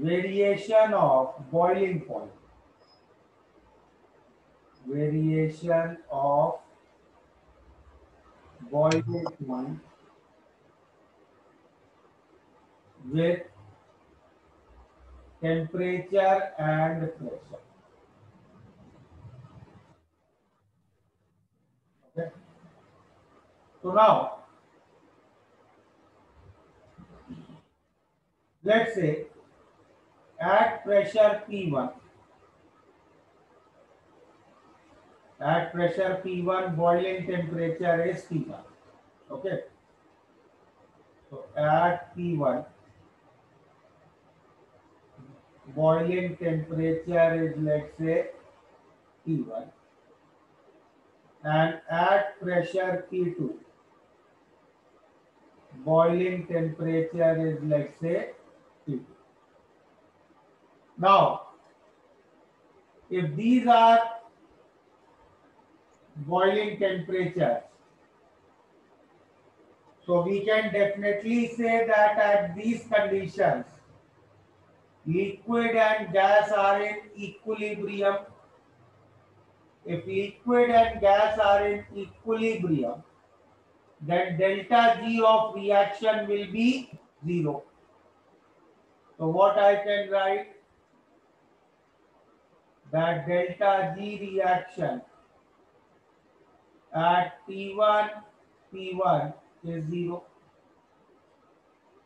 variation of boiling point, variation of boiling point with temperature and pressure. Okay. So now let's say at pressure P1, at pressure P1 boiling temperature is T1. Okay. So at P1 boiling temperature is, let's say, T1, and at pressure P2 boiling temperature is, let's say, T2. Now if these are boiling temperatures, so we can definitely say that at these conditions liquid and gas are in equilibrium. If liquid and gas are in equilibrium, then delta G of reaction will be 0. So what I can write, that delta G reaction at T1 P1 is 0,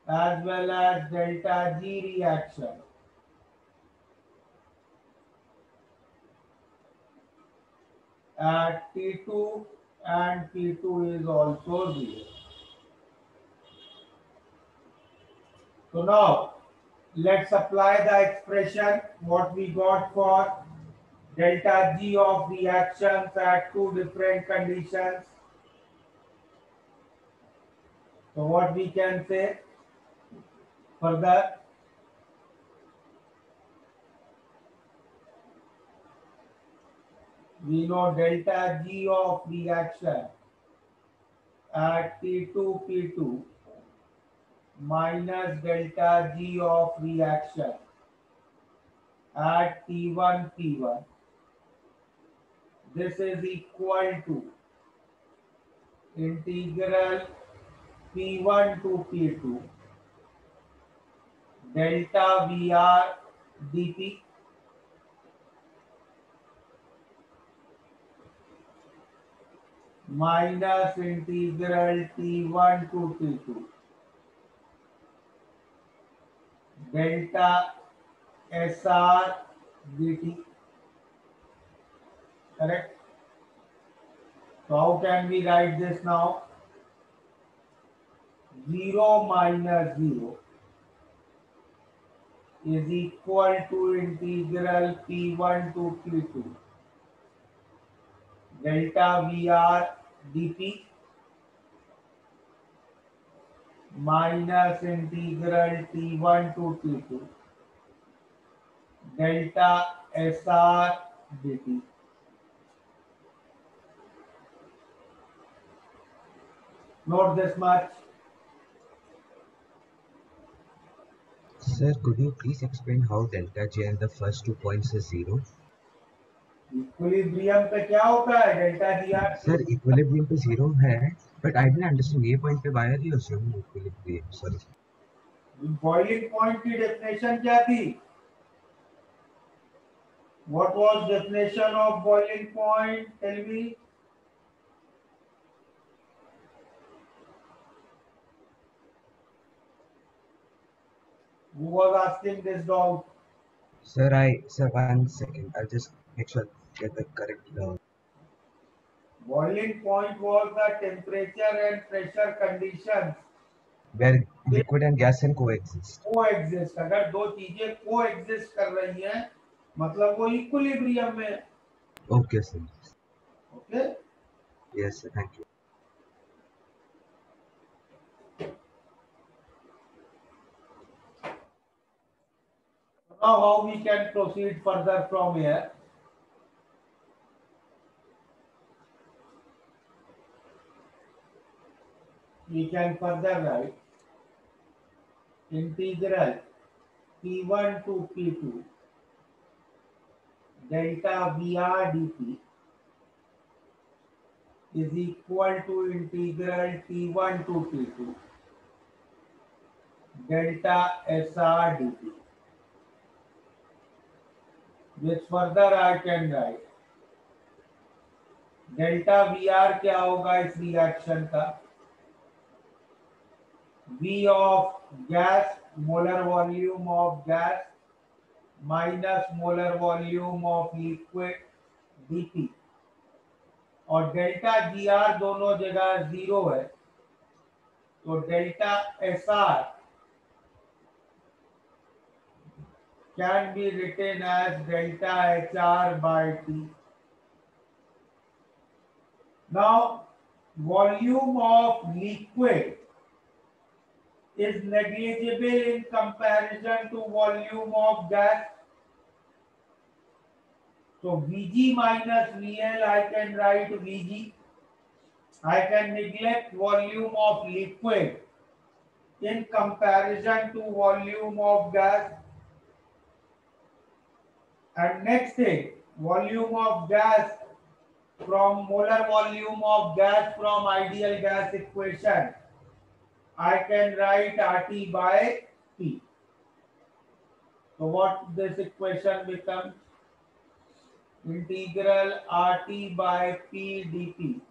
as well as delta G reaction at T2 and P2 is also 0. So now let's apply the expression what we got for delta G of reactions at two different conditions. So what we can say further, we know delta G of reaction at T2 P2 minus delta G of reaction at T1 P1. This is equal to integral P1 to P2 delta Vr dP minus integral T1 to T2 delta Sr dt. Correct? So how can we write this now? 0 minus 0 is equal to integral P1 to P2 delta Vr dP minus integral T1 to T2 delta Sr dt. Note this much. Sir, could you please explain how delta G and the first 2 points is 0? Equilibrium पे क्या होता है, delta G R sir equilibrium पे 0 है, but I didn't understand ये point पे why are you assuming equilibrium? Sorry. Boiling point की definition क्या थी? What was definition of boiling point? Tell me. Who was asking this doubt? Sir, sir, 1 second. I'll just make sure I get the correct. Boiling point was the temperature and pressure conditions Where liquid and gas can coexist. Coexist. अगर दो चीजें coexist कर रही हैं मतलब वो equilibrium में. Okay, sir. Okay. Yes, sir. Thank you. Now how we can proceed further from here? We can further write integral P1 to P2 delta VR dt is equal to integral T1 to T2 delta SR dt, which further I can write delta V R क्या होगा इस reaction का, V of gas molar volume of gas minus molar volume of liquid dP, और delta G R दोनों जगह zero है, तो delta S R can be written as delta H R by T. Now, volume of liquid is negligible in comparison to volume of gas. So Vg minus Vl, I can write Vg. I can neglect volume of liquid in comparison to volume of gas. And next thing, volume of gas from molar volume of gas from ideal gas equation, I can write RT by P. So what this equation becomes? Integral RT by P dt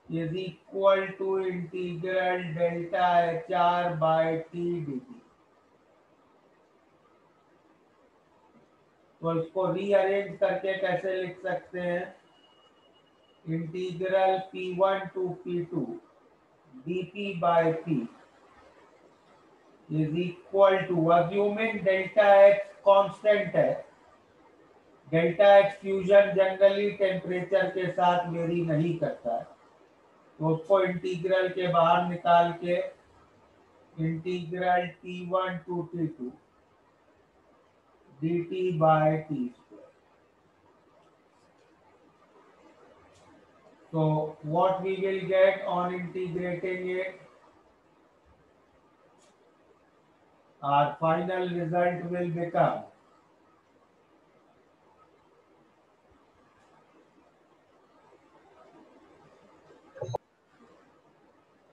is equal to integral delta HR by T dt. तो इसको rearrange करके कैसे लिख सकते हैं? Integral P1 to P2 dP by P is equal to, assuming delta X constant है, delta X fusion generally temperature के साथ वेरी नहीं करता है, तो उसको इंटीग्रल के बाहर निकाल के integral T1 to T2 dt by T square. So what we will get on integrating it? Our final result will become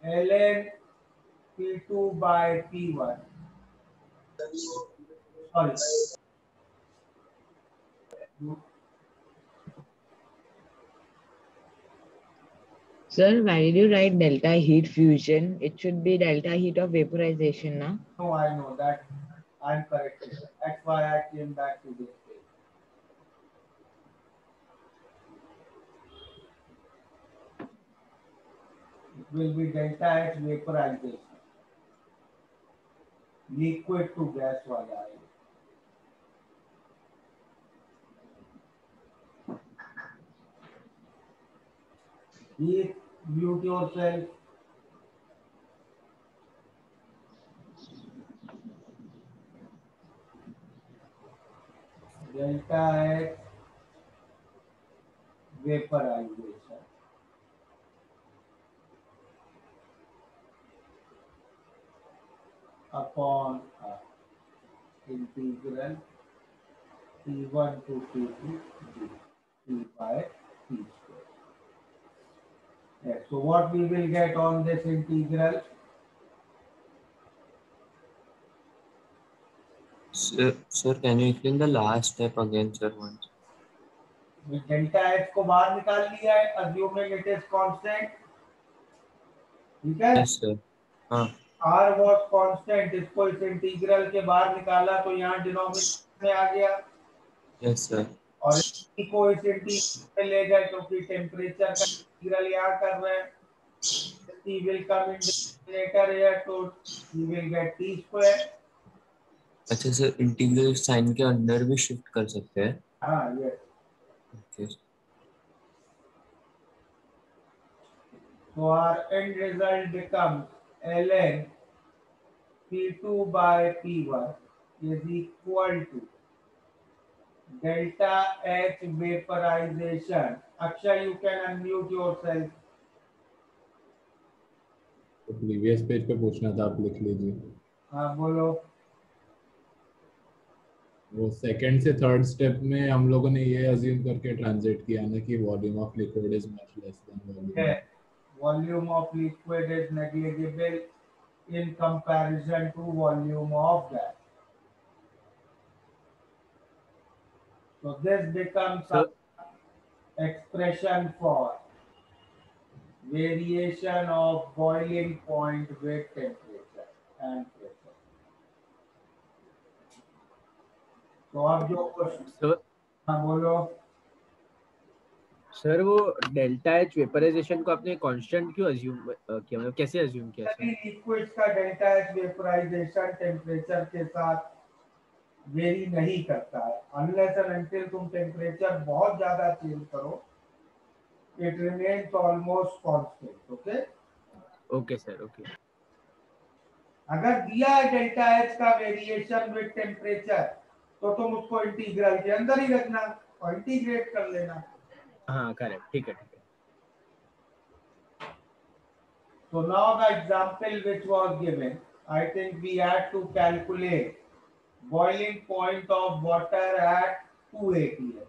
ln P2 by P1. Sorry. Sir, why did you write delta heat fusion? It should be delta heat of vaporization, na? No, I know that. I'm corrected. That's why I came back to this page. It will be delta H vaporization. Liquid to gas वाला है. Heat, mute yourself. Delta H vaporization upon integral T1 to T2 d by T square. Yes, so what we will get on this integral? Sir, can you explain the last step again, sir, once? Delta H को बाहर निकाल लिया है, assuming it is constant. ठीक है? Yes, sir. हाँ. R was constant, इसको इस इंटीग्रल के बाहर निकाला तो यहाँ डिनोमिनेटर में आ गया. Yes, sir. और T को इस इंटीग्रल में ले गए क्योंकि टेम्परेचर का इंटीग्रल यहाँ कर रहे हैं. T will come in denominator here, so you will get T square. अच्छा सर, इंटीग्रल साइन के अंदर भी शिफ्ट कर सकते हैं? हाँ, yes. Okay. So our end result becomes ln P2 by P1 is equal to delta H vaporization. Akshay, you can unmute yourself. तो previous page पे पूछना था, आप लिख लीजिए. हाँ बोलो। वो सेकंड से थर्ड स्टेप में हम लोगों ने ये अज्यूम करके ट्रांजिट किया ना कि volume of liquid is much less than volume. Volume of liquid is negligible in comparison to volume of gas. So this becomes So, an expression for variation of boiling point with temperature and pressure. तो अब जो question, so हाँ बोलो। Sir वो delta H vaporisation को आपने constant क्यों assume किया, मतलब कैसे अज्यूम किया सर? लिक्विड्स का डेल्टा एच वेपराइजेशन टेम्परेचर के साथ वेरी नहीं करता है, अनलेस एंड अनटिल तुम टेम्परेचर बहुत ज्यादा चेंज करो, it remains almost constant. Okay, okay sir, okay. अगर दिया है डेल्टा एच का वेरिएशन विद टेम्परेचर तो तुम उसको इंटीग्रल के अंदर ही रखना और इंटीग्रेट कर लेना। हाँ करेक्ट, ठीक है ठीक है। So now the example which was given, I think we had to calculate boiling point of water at 280 है,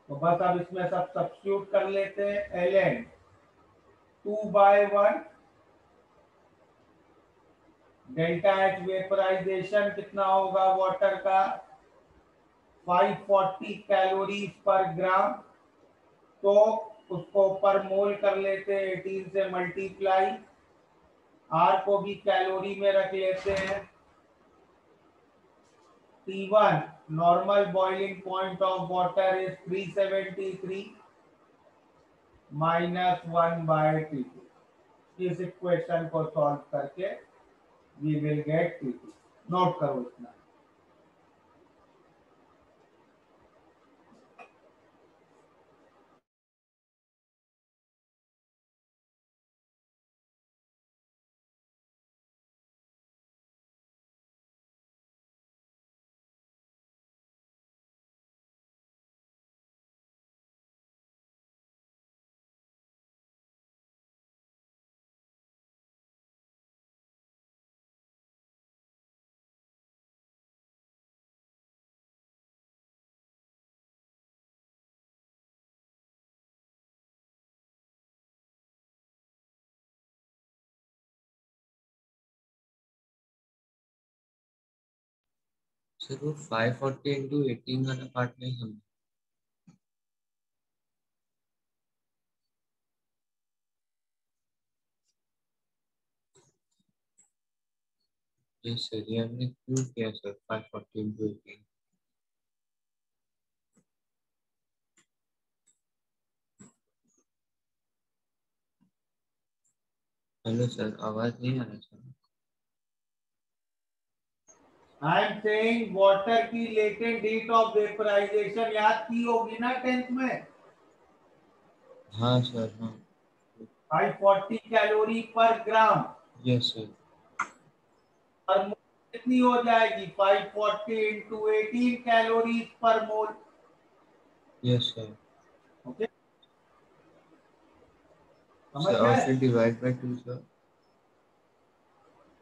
तो बस अब इसमें सब सब्स्टिट्यूट कर लेते हैं। ln 2/1 डेल्टा एच वेपराइजेशन कितना होगा वाटर का, 540 कैलोरीज पर ग्राम, तो उसको पर मोल कर लेते हैं 18 से मल्टीप्लाई, आर को भी कैलोरी में रख लेते हैं। T1 normal boiling point of water is 373 minus 1/T2। इस इक्वेशन को सॉल्व करके we will get T2। Note करो इतना। सर वो 540 इंटू 18 वाला पार्ट नहीं समझा। ये सर ये हमने क्यों किया सर 540 इंटू 18? हेलो सर, आवाज नहीं आ रहा sir. I am saying water की लेटेंट हीट ऑफ वेपराइजेशन याद की होगी ना 10th में, हाँ सर, हाँ 540 कैलोरी पर ग्राम, यस सर। पर मोल कितनी हो जाएगी, 540 इंटू 18 कैलोरीज पर मोल। Yes sir. ओके, समझ सर और गए। फिर डिवाइड बाय 2 सर।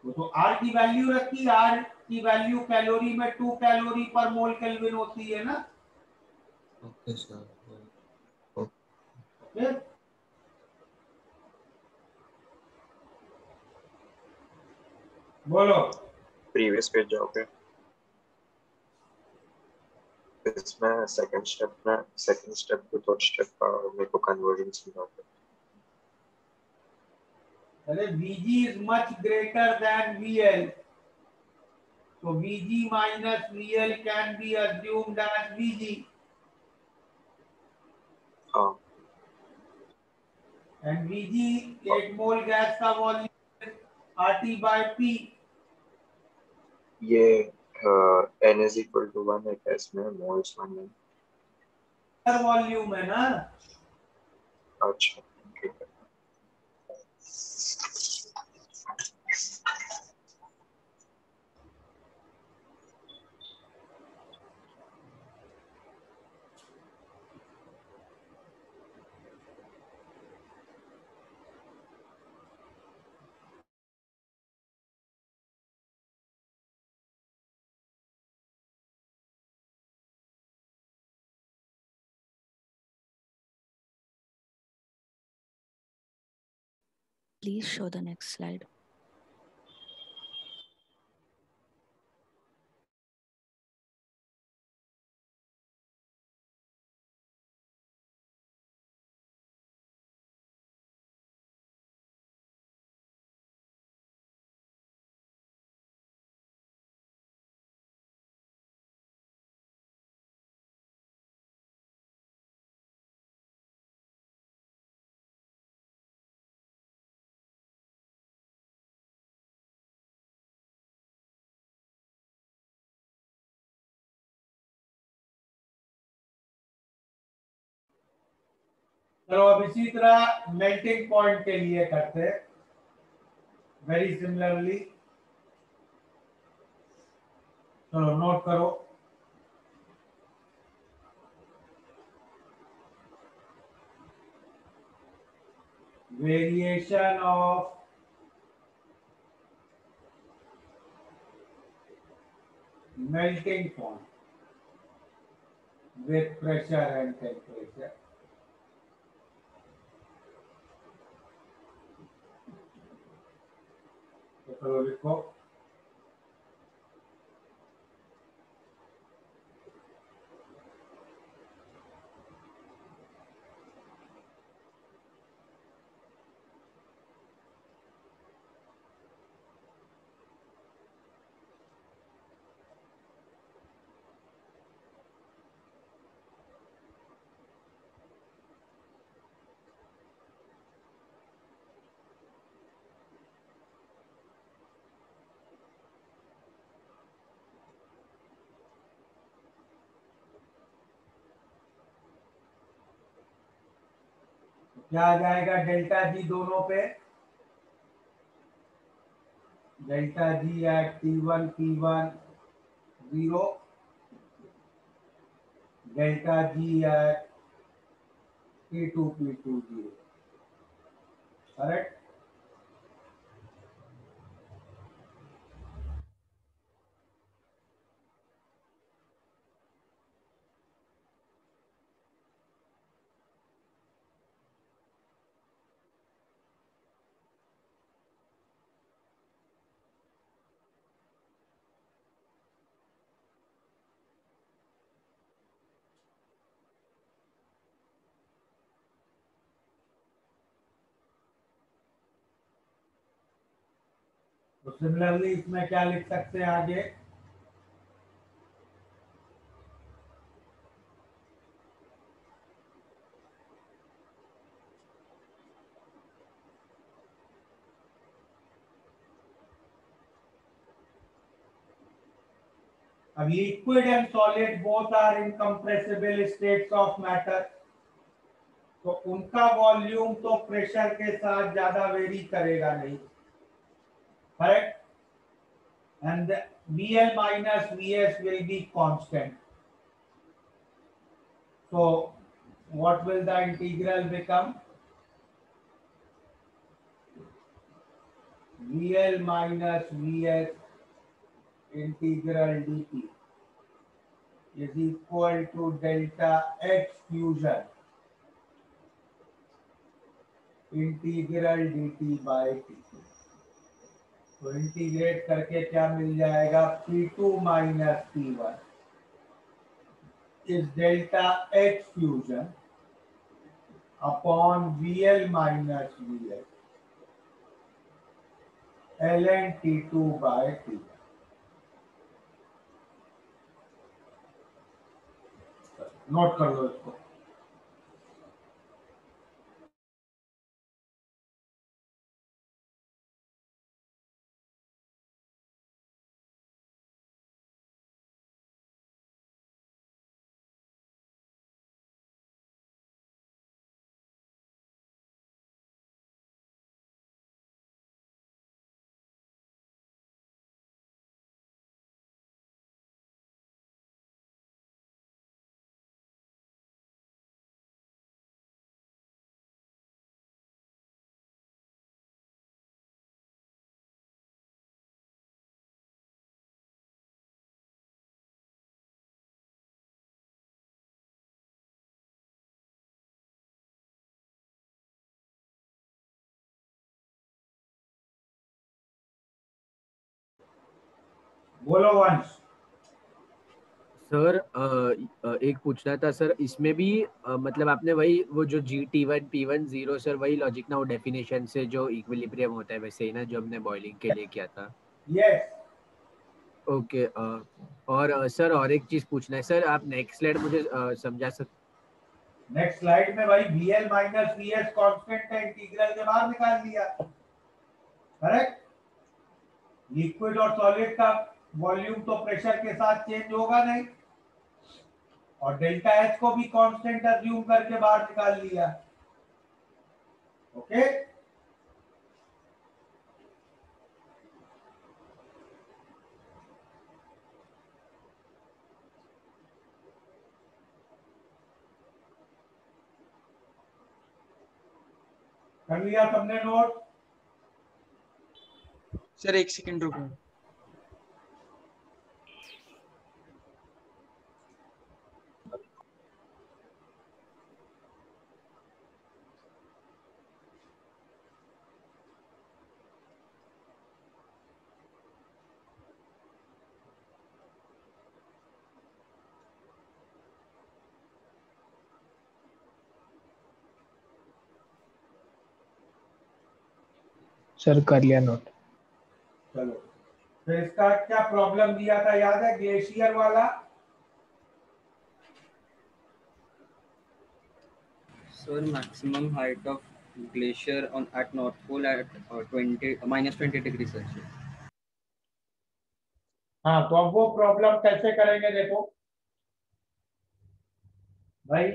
तो आर की वैल्यू रखी, आर की वैल्यू कैलोरी में 2 कैलोरी पर मोल केल्विन होती है ना। ओके सर, ओके, बोलो। प्रीवियस पेज जाओगे, इसमें second step to third step का मेरे को कन्वर्जन समझाओगे। अरे Vg is much greater than VL, so Vg minus VL can be assumed as Vg, हाँ, and Vg 8 मोल गैस का वॉल्यूम RT by P। ये n is equal to 1 है क्या इसमें, मोल्स 1 है। वॉल्यूम है ना। अच्छा, ठीक है। Please show the next slide. चलो अब इसी तरह मेल्टिंग पॉइंट के लिए करते हैं वेरी सिमिलरली। चलो नोट करो, variation of melting point with pressure and temperature. तो चलो लिखो, क्या आ जाएगा डेल्टा जी दोनों पे, delta G at T1 P1 0, delta G at T2 P2 0, correct. तो सिमिलरली इसमें क्या लिख सकते हैं आगे, अब liquid and solid both are incompressible states of matter, तो उनका वॉल्यूम तो प्रेशर के साथ ज्यादा वेरी करेगा नहीं, correct. And the VL minus VS will be constant. So what will the integral become? VL minus VS integral dt is equal to delta H fusion integral dt by t. तो integrate करके क्या मिल जाएगा, P2 minus P1 is delta H fusion upon VL minus VS ln T2 by T. Note कर लो इसको। बोलो वंश। Sir एक पूछना था सर, इसमें भी मतलब आपने वही वो जो GT1 P1 0 सर वही लॉजिक ना, वो डेफिनेशन से जो इक्विलिब्रियम होता है वैसे ही ना, जो हमने बॉइलिंग के लिए किया था। यस। ओके। और सर और एक चीज पूछना है सर, आप नेक्स्ट स्लाइड मुझे समझा सकते। नेक्स्ट स्लाइड में भाई VL माइनस VS कांस्टेंट है, इंटीग्रल के बाहर निकाल लिया। करेक्ट। लिक्विड और सॉलिड का वॉल्यूम तो प्रेशर के साथ चेंज होगा नहीं, और डेल्टा एच को भी कांस्टेंट अज्यूम करके बाहर निकाल लिया। ओके। कर लिया सबने नोट? सर एक सेकंड रुको। सर कर लिया नोट। चलो, फिर इसका क्या प्रॉब्लम दिया था याद है, ग्लेशियर वाला? Sir, maximum height of glacier on at North Pole at -20 degrees Celsius. हाँ, तो अब वो प्रॉब्लम कैसे करेंगे देखो भाई।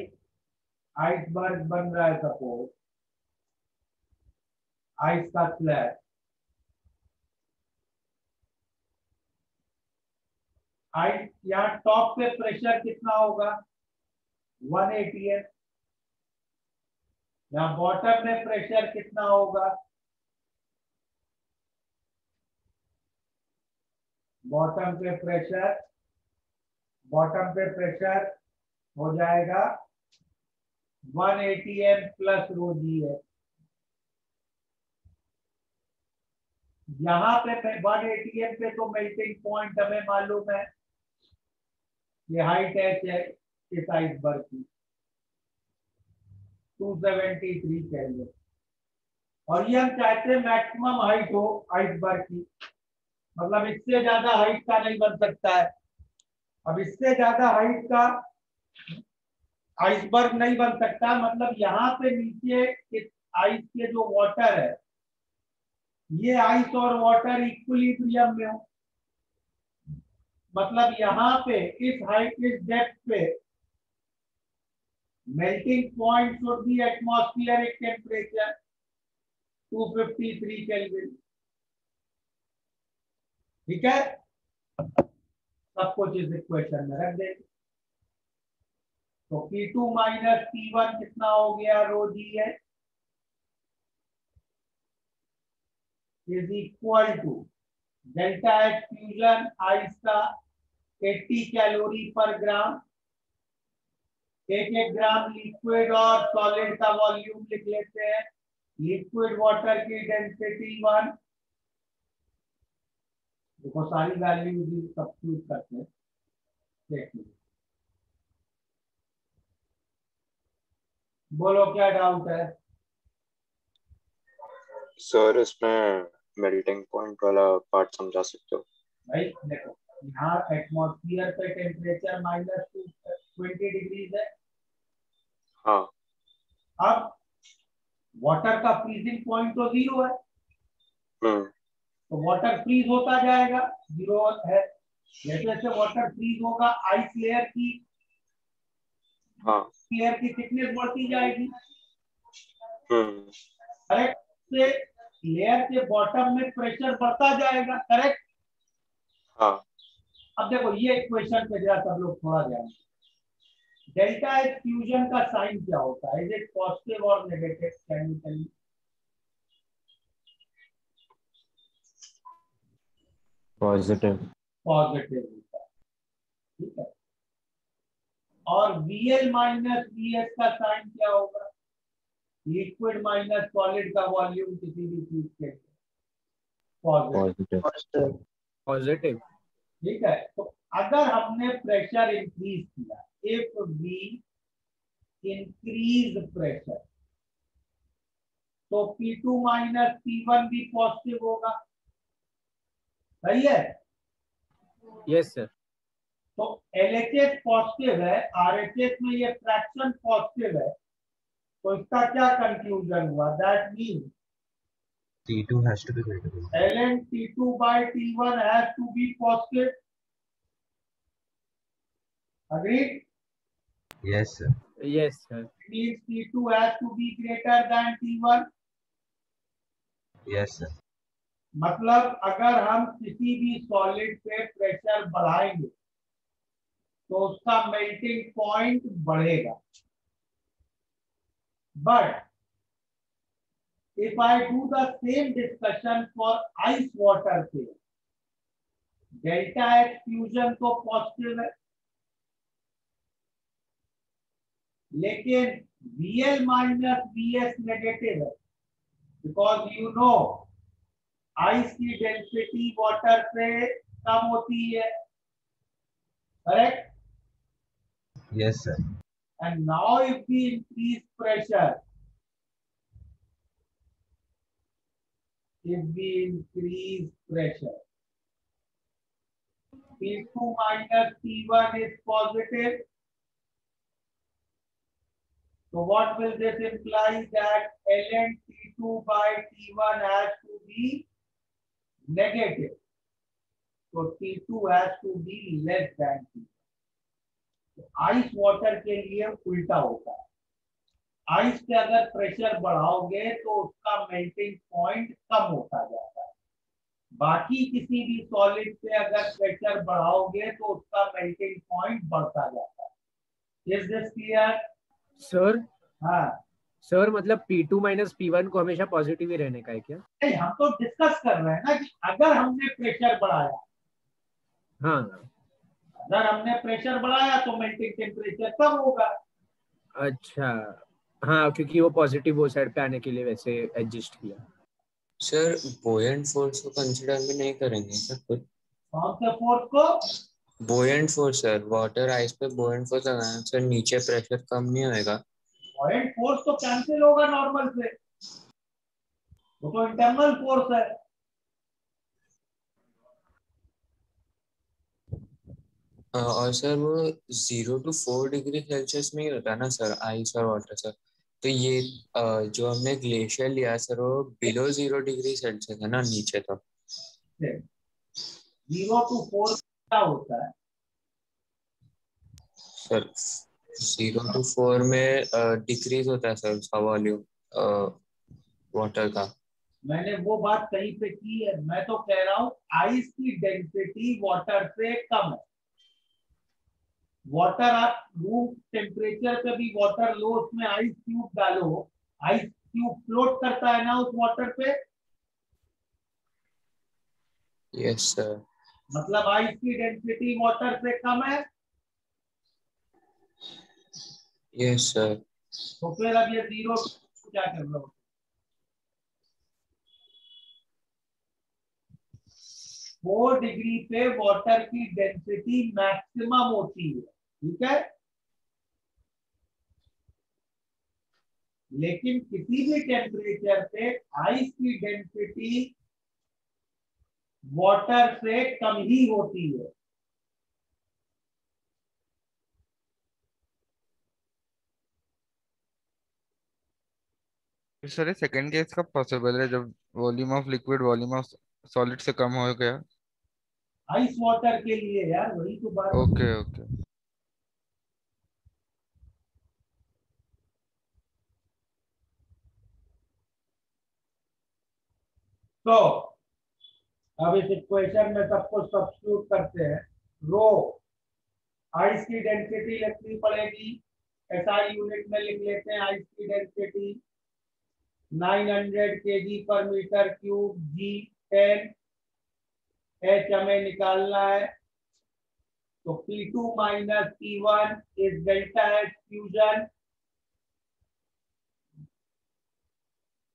आइसबर्ग बन रहा है, सपोज आइस का स्लैब। आइस यहाँ टॉप पे प्रेशर कितना होगा? 1 atm। यहाँ बॉटम में प्रेशर कितना होगा? बॉटम पे प्रेशर हो जाएगा 1 atm प्लस रो जी है। यहाँ पे 1 atm पे तो मेल्टिंग पॉइंट हमें मालूम है, ये हाइट एच है इस आइसबर्ग की 273 केल्विन, और ये हम चाहते हैं मैक्सिमम हाइट हो आइसबर्ग की, मतलब इससे ज्यादा हाइट का नहीं बन सकता है। अब इससे ज्यादा हाइट का आइसबर्ग नहीं बन सकता, मतलब यहाँ पे नीचे इस आइस के जो वाटर है, ये आइस और वाटर इक्विलिब्रियम में हो, मतलब यहाँ पे इस हाइट इस डेप्थ पे melting point should be atmospheric temperature 253 kelvin. ठीक है, सब कुछ इस इक्वेशन में रख देंगे। तो P2 माइनस P1 कितना हो गया? रो जी है is equal to delta H fusion ice का 80 कैलोरी पर ग्राम। एक ग्राम लिक्विड और सॉलिड का वॉल्यूम लिख लेते हैं। लिक्विड वाटर की डेंसिटी 1। देखो सारी वैल्यू सब्स्टिट्यूट करते हैं, देख लीजिए। बोलो क्या डाउट है? सर इसमें मेल्टिंग पॉइंट वाला पार्ट समझा सकते हो? भाई देखो, यहाँ एटमॉस्फेयर पे टेम्परेचर -20 डिग्रीज है। हाँ। अब वाटर का फ्रीजिंग पॉइंट तो 0 है, तो वाटर फ्रीज होता जाएगा, 0 है। जैसे जैसे वाटर फ्रीज होगा, आइस लेयर की थिकनेस बढ़ती जाएगी। करेक्ट। से लेयर के बॉटम में प्रेशर बढ़ता जाएगा। करेक्ट। हाँ। अब देखो ये इक्वेशन पे जरा सब लोग थोड़ा ध्यान दें। डेल्टा एच फ्यूजन का साइन क्या होता है? इज इट पॉजिटिव और negative? Can you tell me? Positive. Positive होता है। ठीक है। और VL माइनस VS का साइन क्या होगा? लिक्विड माइनस सॉलिड का वॉल्यूम किसी भी चीज के लिए पॉजिटिव। पॉजिटिव। ठीक है, तो अगर हमने प्रेशर इंक्रीज किया, इफ वी इंक्रीज प्रेशर, तो P2 माइनस P1 भी पॉजिटिव होगा, सही है। Yes sir. तो LHS पॉजिटिव है, RHS में ये फ्रैक्शन पॉजिटिव है, तो इसका क्या कंक्लूजन हुआ? That mean T2 has to be greater than. ln T2 by T1 has to be positive. Agreed? Yes, sir. Yes sir. It means T2 has to be greater than T1. Yes, sir. मतलब अगर हम किसी भी solid पे pressure बढ़ाएंगे तो उसका melting point बढ़ेगा। But if I do the same discussion for ice water पे, डेल्टा H फ्यूजन तो पॉजिटिव है, लेकिन VL माइनस VS नेगेटिव है, बिकॉज यू नो आइस की डेंसिटी वाटर से कम होती है, correct? Yes, sir. And now if we increase pressure, P2 minus P1 is positive. So what will this imply? That ln T2 by T1 has to be negative. So T2 has to be less than T1. Ice water के लिए उल्टा होता है, ice पे अगर pressure बढ़ाओगे तो उसका melting point कम होता जाता है, बाकी किसी भी सॉलिड पे अगर प्रेशर बढ़ाओगे तो उसका मेल्टिंग पॉइंट बढ़ता जाता है। Is this clear? सर हाँ सर, मतलब P2 माइनस P1 को हमेशा पॉजिटिव ही रहने का है क्या? नहीं, हम तो डिस्कस कर रहे हैं ना कि अगर हमने प्रेशर बढ़ाया, हाँ अगर हमने प्रेशर बढ़ाया तो मेल्टिंग टेम्परेचर कम होगा। अच्छा, हाँ, क्योंकि वो पॉजिटिव वो साइड पे आने के लिए वैसे एडजस्ट किया। सर बोयंट फोर्स को कंसिडर भी नहीं करेंगे सर खुद? कौन से फोर्स को? बोयंट फोर्स सर, वाटर आइस पे बोयंट फोर्स लगाने से नीचे प्रेशर कम नहीं होएगा? पॉइंट फोर्स तो कैंसिल होगा नॉर्मल से, वो तो इंटरनल फोर्स है। और सर वो 0 to 4 डिग्री सेल्सियस में ही होता है ना सर, आइस और वाटर सर? तो ये जो हमने ग्लेशियर लिया सर वो बिलो 0 डिग्री सेल्सियस है ना नीचे? तो 0 to 4 क्या होता है सर 0 to 4 में डिक्रीज होता है सर उसका वॉल्यूम वाटर का। मैंने वो बात कहीं पे की है, मैं तो कह रहा हूं आइस की डेंसिटी वाटर से कम है। वाटर आप रूम टेम्परेचर पे भी वाटर लो, उसमें आइस क्यूब डालो, आइस क्यूब फ्लोट करता है ना उस वाटर पे। Yes sir. मतलब आइस की डेंसिटी वाटर से कम है। Yes sir. तो फिर अब ये 0 क्या कर रहे हो? 4 डिग्री पे वाटर की डेंसिटी मैक्सिमम होती है, ठीक है? लेकिन किसी भी टेम्परेचर पे आइस की डेंसिटी वाटर से कम ही होती है। सर ये सेकंड केस कब पॉसिबल है, जब volume of liquid volume of solid से कम हो गया? आइस वाटर के लिए यार, वही तो बात। Okay okay. तो अब इस इक्वेशन में सबको सब्स्टिट्यूट करते हैं। रो आइस की डेंसिटी लिखनी पड़ेगी, SI यूनिट में लिख लेते हैं। आइस की डेंसिटी 900 kg पर मीटर क्यूब, G10, H हमें निकालना है। तो P2 minus P1 is delta H fusion.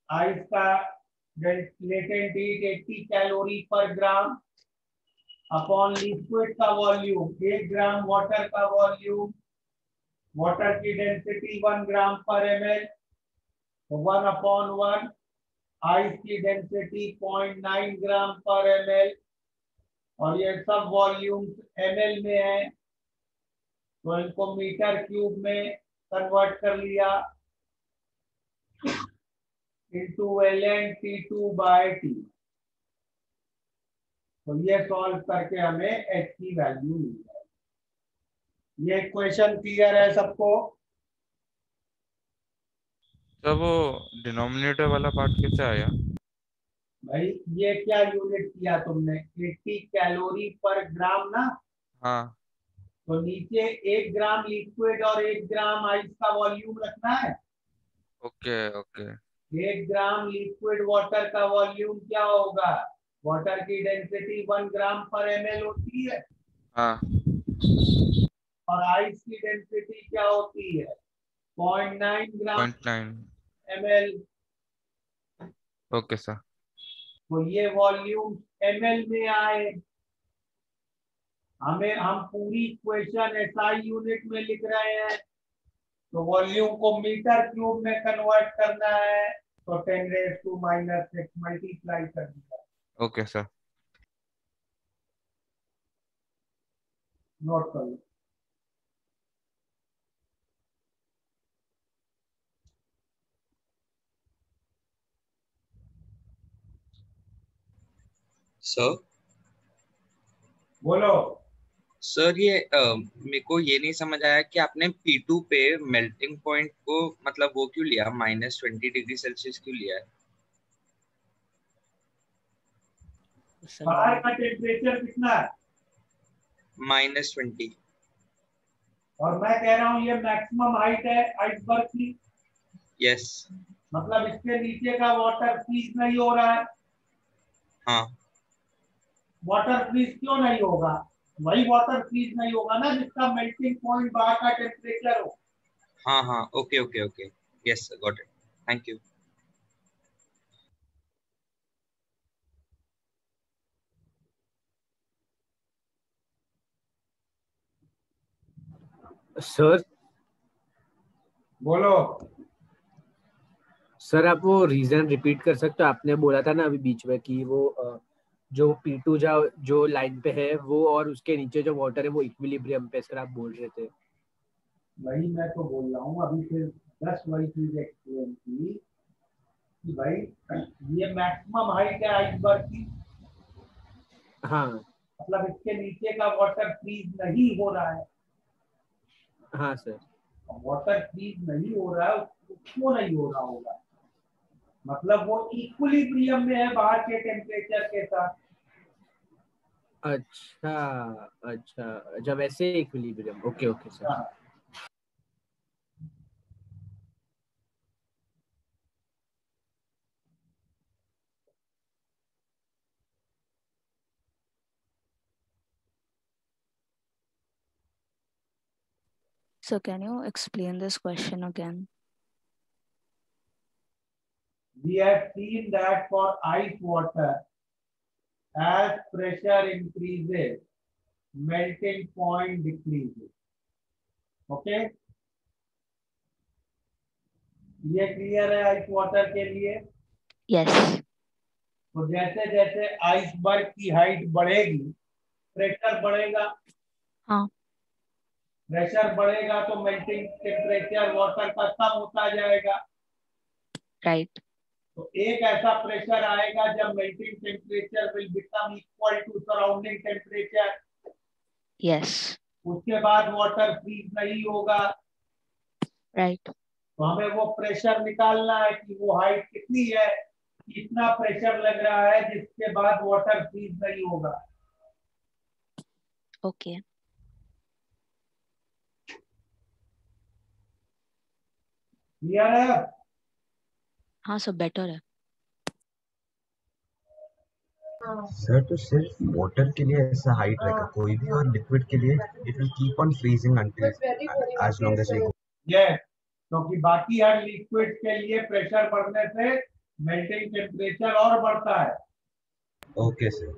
Ice का लेटेंट हीट 80 कैलोरी पर ग्राम। अपॉन लिक्विड का वॉल्यूम, 1 ग्राम वाटर का वॉल्यूम, वाटर की डेंसिटी 1 ग्राम पर ml, तो 1/1, आइस की डेंसिटी 0.9 ग्राम पर ml, और ये सब वॉल्यूम ml में है, तो इनको मीटर क्यूब में कन्वर्ट कर लिया into ln T2/T। तो ये सॉल्व करके हमें h की वैल्यू मिल जाएगी। ये क्वेश्चन क्लियर है सबको? तो वो डिनोमिनेटर वाला पार्ट कैसे आया? भाई ये क्या यूनिट किया तुमने, 80 कैलोरी पर ग्राम ना, हाँ तो नीचे 1 ग्राम लिक्विड और 1 ग्राम आइस का वॉल्यूम रखना है। ओके ओके 1 ग्राम लिक्विड वाटर का वॉल्यूम क्या होगा, वाटर की डेंसिटी 1 ग्राम पर ml होती है, हाँ और आइस की डेंसिटी क्या होती है, 0.9 ग्राम 0.9 ml। ओके सर तो ये वॉल्यूम ml में आए, हम पूरी इक्वेशन SI यूनिट में लिख रहे हैं, तो वॉल्यूम को मीटर क्यूब में कन्वर्ट करना है, तो 10⁻⁻6 मल्टीप्लाई कर दिया। ओके सर नोट कर लो। सर बोलो। सर ये मेरे को ये नहीं समझ आया कि आपने P2 पे मेल्टिंग पॉइंट को मतलब वो क्यों लिया, -20 डिग्री सेल्सियस क्यों लिया है? बाहर का टेम्परेचर कितना है? -20। और मैं कह रहा हूँ ये मैक्सिमम हाइट है आइसबर्ग की, यस। मतलब इसके नीचे का वाटर फ्रीज नहीं हो रहा है। हाँ वाटर फ्रीज क्यों नहीं होगा, वही वाटर फ्रीज नहीं होगा ना जिसका मेल्टिंग पॉइंट बाहर का टेम्परेचर हो। हाँ हाँ okay okay okay yes sir got it, thank you. Sir बोलो। सर आप वो रीजन रिपीट कर सकते हो, आपने बोला था ना अभी बीच में कि वो जो P2 जो लाइन पे है वो और उसके नीचे जो वाटर है वो इक्विलिब्रियम पे, सर आप बोल रहे थे। वही मैं तो बोल रहा हूँ अभी, फिर 10 वही चीज एक्सप्लेन की कि भाई ये मैक्सिमम हाइट है आइसबर्ग की, हाँ मतलब इसके नीचे का वाटर फ्रीज नहीं हो रहा है। हाँ सर। वाटर फ्रीज नहीं हो रहा है, क्यों नहीं हो रहा होगा, मतलब वो इक्विलिब्रियम में है बाहर के टेम्परेचर के साथ। अच्छा अच्छा अच्छा, वैसे इक्विलिब्रियम, ओके ओके सर। हाँ। So can you explain this question again? We have seen that for ice water, as pressure increases, melting point decreases. Okay? ये क्लियर है आइस वाटर के लिए? Yes. तो जैसे जैसे आइसबर्ग की हाइट बढ़ेगी, प्रेशर बढ़ेगा। हाँ। प्रेशर बढ़ेगा तो मेल्टिंग टेम्परेचर वाटर का कम होता जाएगा। राइट। तो एक ऐसा प्रेशर आएगा जब melting temperature will become equal to surrounding temperature. Yes. उसके बाद वाटर फ्रीज नहीं होगा। राइट। तो हमें वो प्रेशर निकालना है कि वो हाइट कितनी है, कितना प्रेशर लग रहा है जिसके बाद वाटर फ्रीज नहीं होगा। ओके। क्लियर है? हाँ सब बेटर है। सर तो सिर्फ वाटर के लिए ऐसा हाइट रहेगा, कोई भी और लिक्विड के लिए it will keep on freezing until as long as we go. Yes, क्योंकि बाकी हर लिक्विड के लिए प्रेशर बढ़ने से मेल्टिंग टेम्परेचर और बढ़ता है। Okay sir.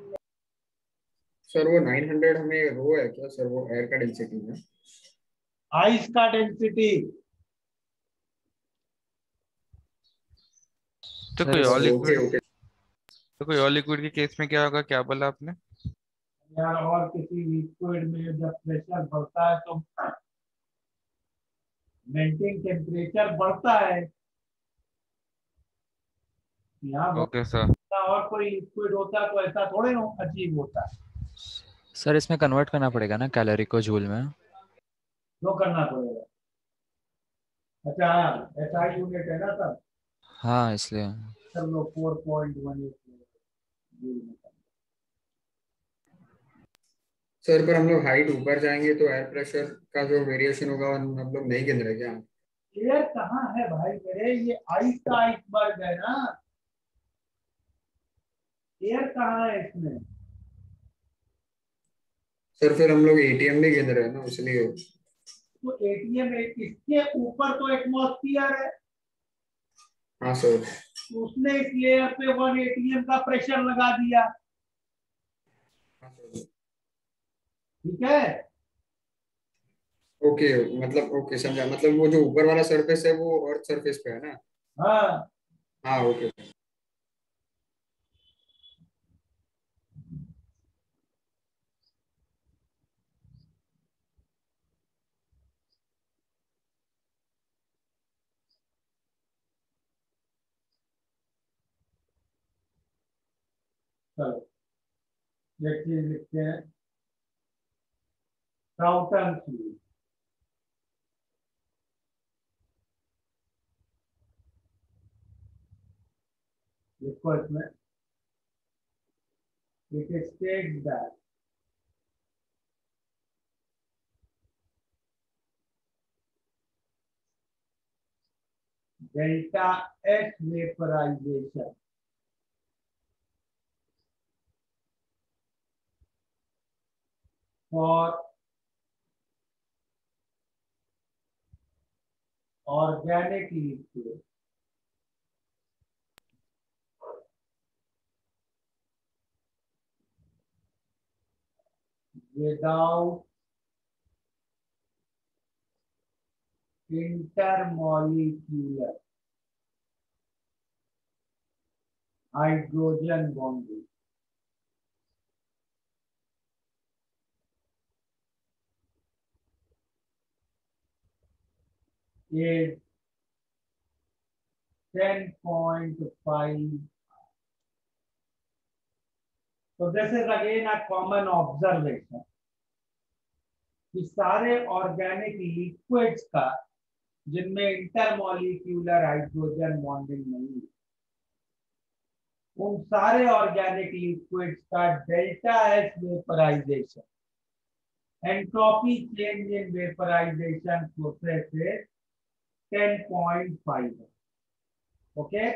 सर वो 900 हमें रो है क्या सर, वो एयर का डेंसिटी है? आइस का डेंसिटी। तो सर कोई और ओके लिक्विड, ओके। तो कोई और लिक्विड के केस में क्या होगा, क्या बोला आपने? यार और किसी लिक्विड में जब प्रेशर बढ़ता है तो मेल्टिंग टेम्परेचर बढ़ता है। यहाँ ओके सर। और कोई लिक्विड होता तो ऐसा थोड़े अजीब होता। सर इसमें कन्वर्ट करना पड़ेगा ना कैलोरी को जूल में? जो करना पड़ेगा। अच्छा हाँ, SI यूनिट है ना सर। हाँ इसलिए। सब लोग 4.18 जूल में। सर पर हम लोग हाइट ऊपर जाएंगे तो एयर प्रेशर का जो वेरिएशन होगा हम लोग नहीं गिन रहे क्या? एयर कहाँ है भाई मेरे, ये आइस का आइसबर्ग है ना। एयर कहाँ है इसमें? सर फिर हम लोग एटीएम भी गिन रहे हैं ना, इसलिए। तो एटीएम इसके ऊपर तो एटमॉस्फियर है। हाँ सर। उसने इस लेयर पे 1 ATM का प्रेशर लगा दिया। ठीक है। ओके मतलब ओके समझा, मतलब वो जो ऊपर वाला सरफेस है वो अर्थ सरफेस पे है ना? हाँ हाँ ओके। चलो ये चीज लिखते हैं। क्राउटन फ्लूइड। लिखो इसमें। It states that delta H vaporization for organic liquid without intermolecular hydrogen bonding is 10.5. So this is again a common observation कि सारे ऑर्गेनिक लिक्विड्स का जिनमें इंटरमॉलिक्यूलर हाइड्रोजन बॉन्डिंग नहीं है, उन सारे ऑर्गेनिक लिक्विड्स का delta H vaporization, entropy change in vaporization process is 10.5. Okay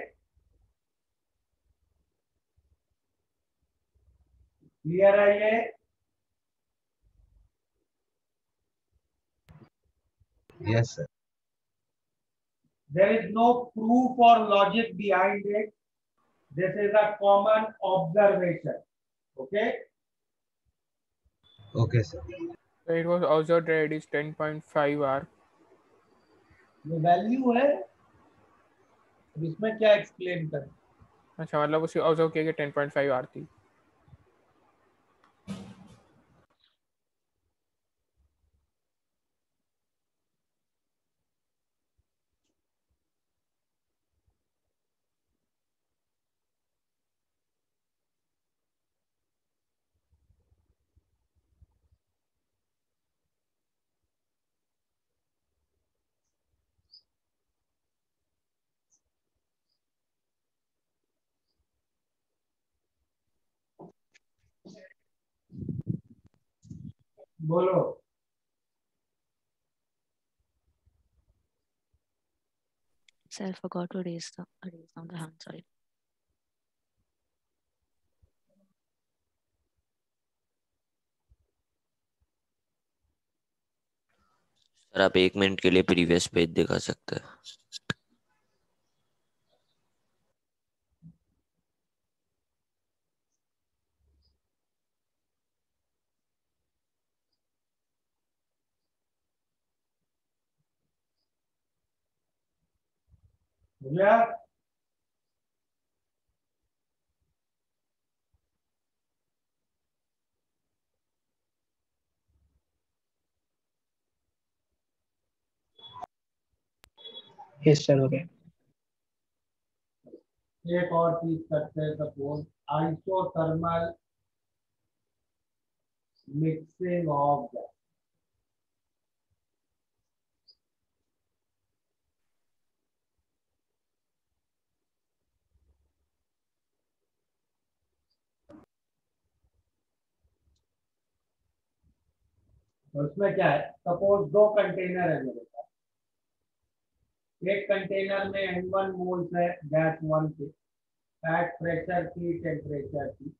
clear है ये? Yes, sir. There is no proof or logic behind it. This is a common observation. Okay. Okay, sir. So it was observed that it is 10.5 R. ये value है, इसमें क्या explain कर? अच्छा मतलब उसे ऑब्जर्व किया कि 10.5 R थी। बोलो। Sir, I forgot to raise down the hand. Sorry. Sir आप 1 मिनट के लिए प्रीवियस पेज दिखा सकते हैं? हो गया? यस सर, हो गया। एक और चीज करते हैं, suppose isothermal mixing of gas. तो इसमें क्या है, सपोज दो कंटेनर है मेरे पास। एक कंटेनर में N1 मोल्स है गैस 1 के at pressure T, temperature T।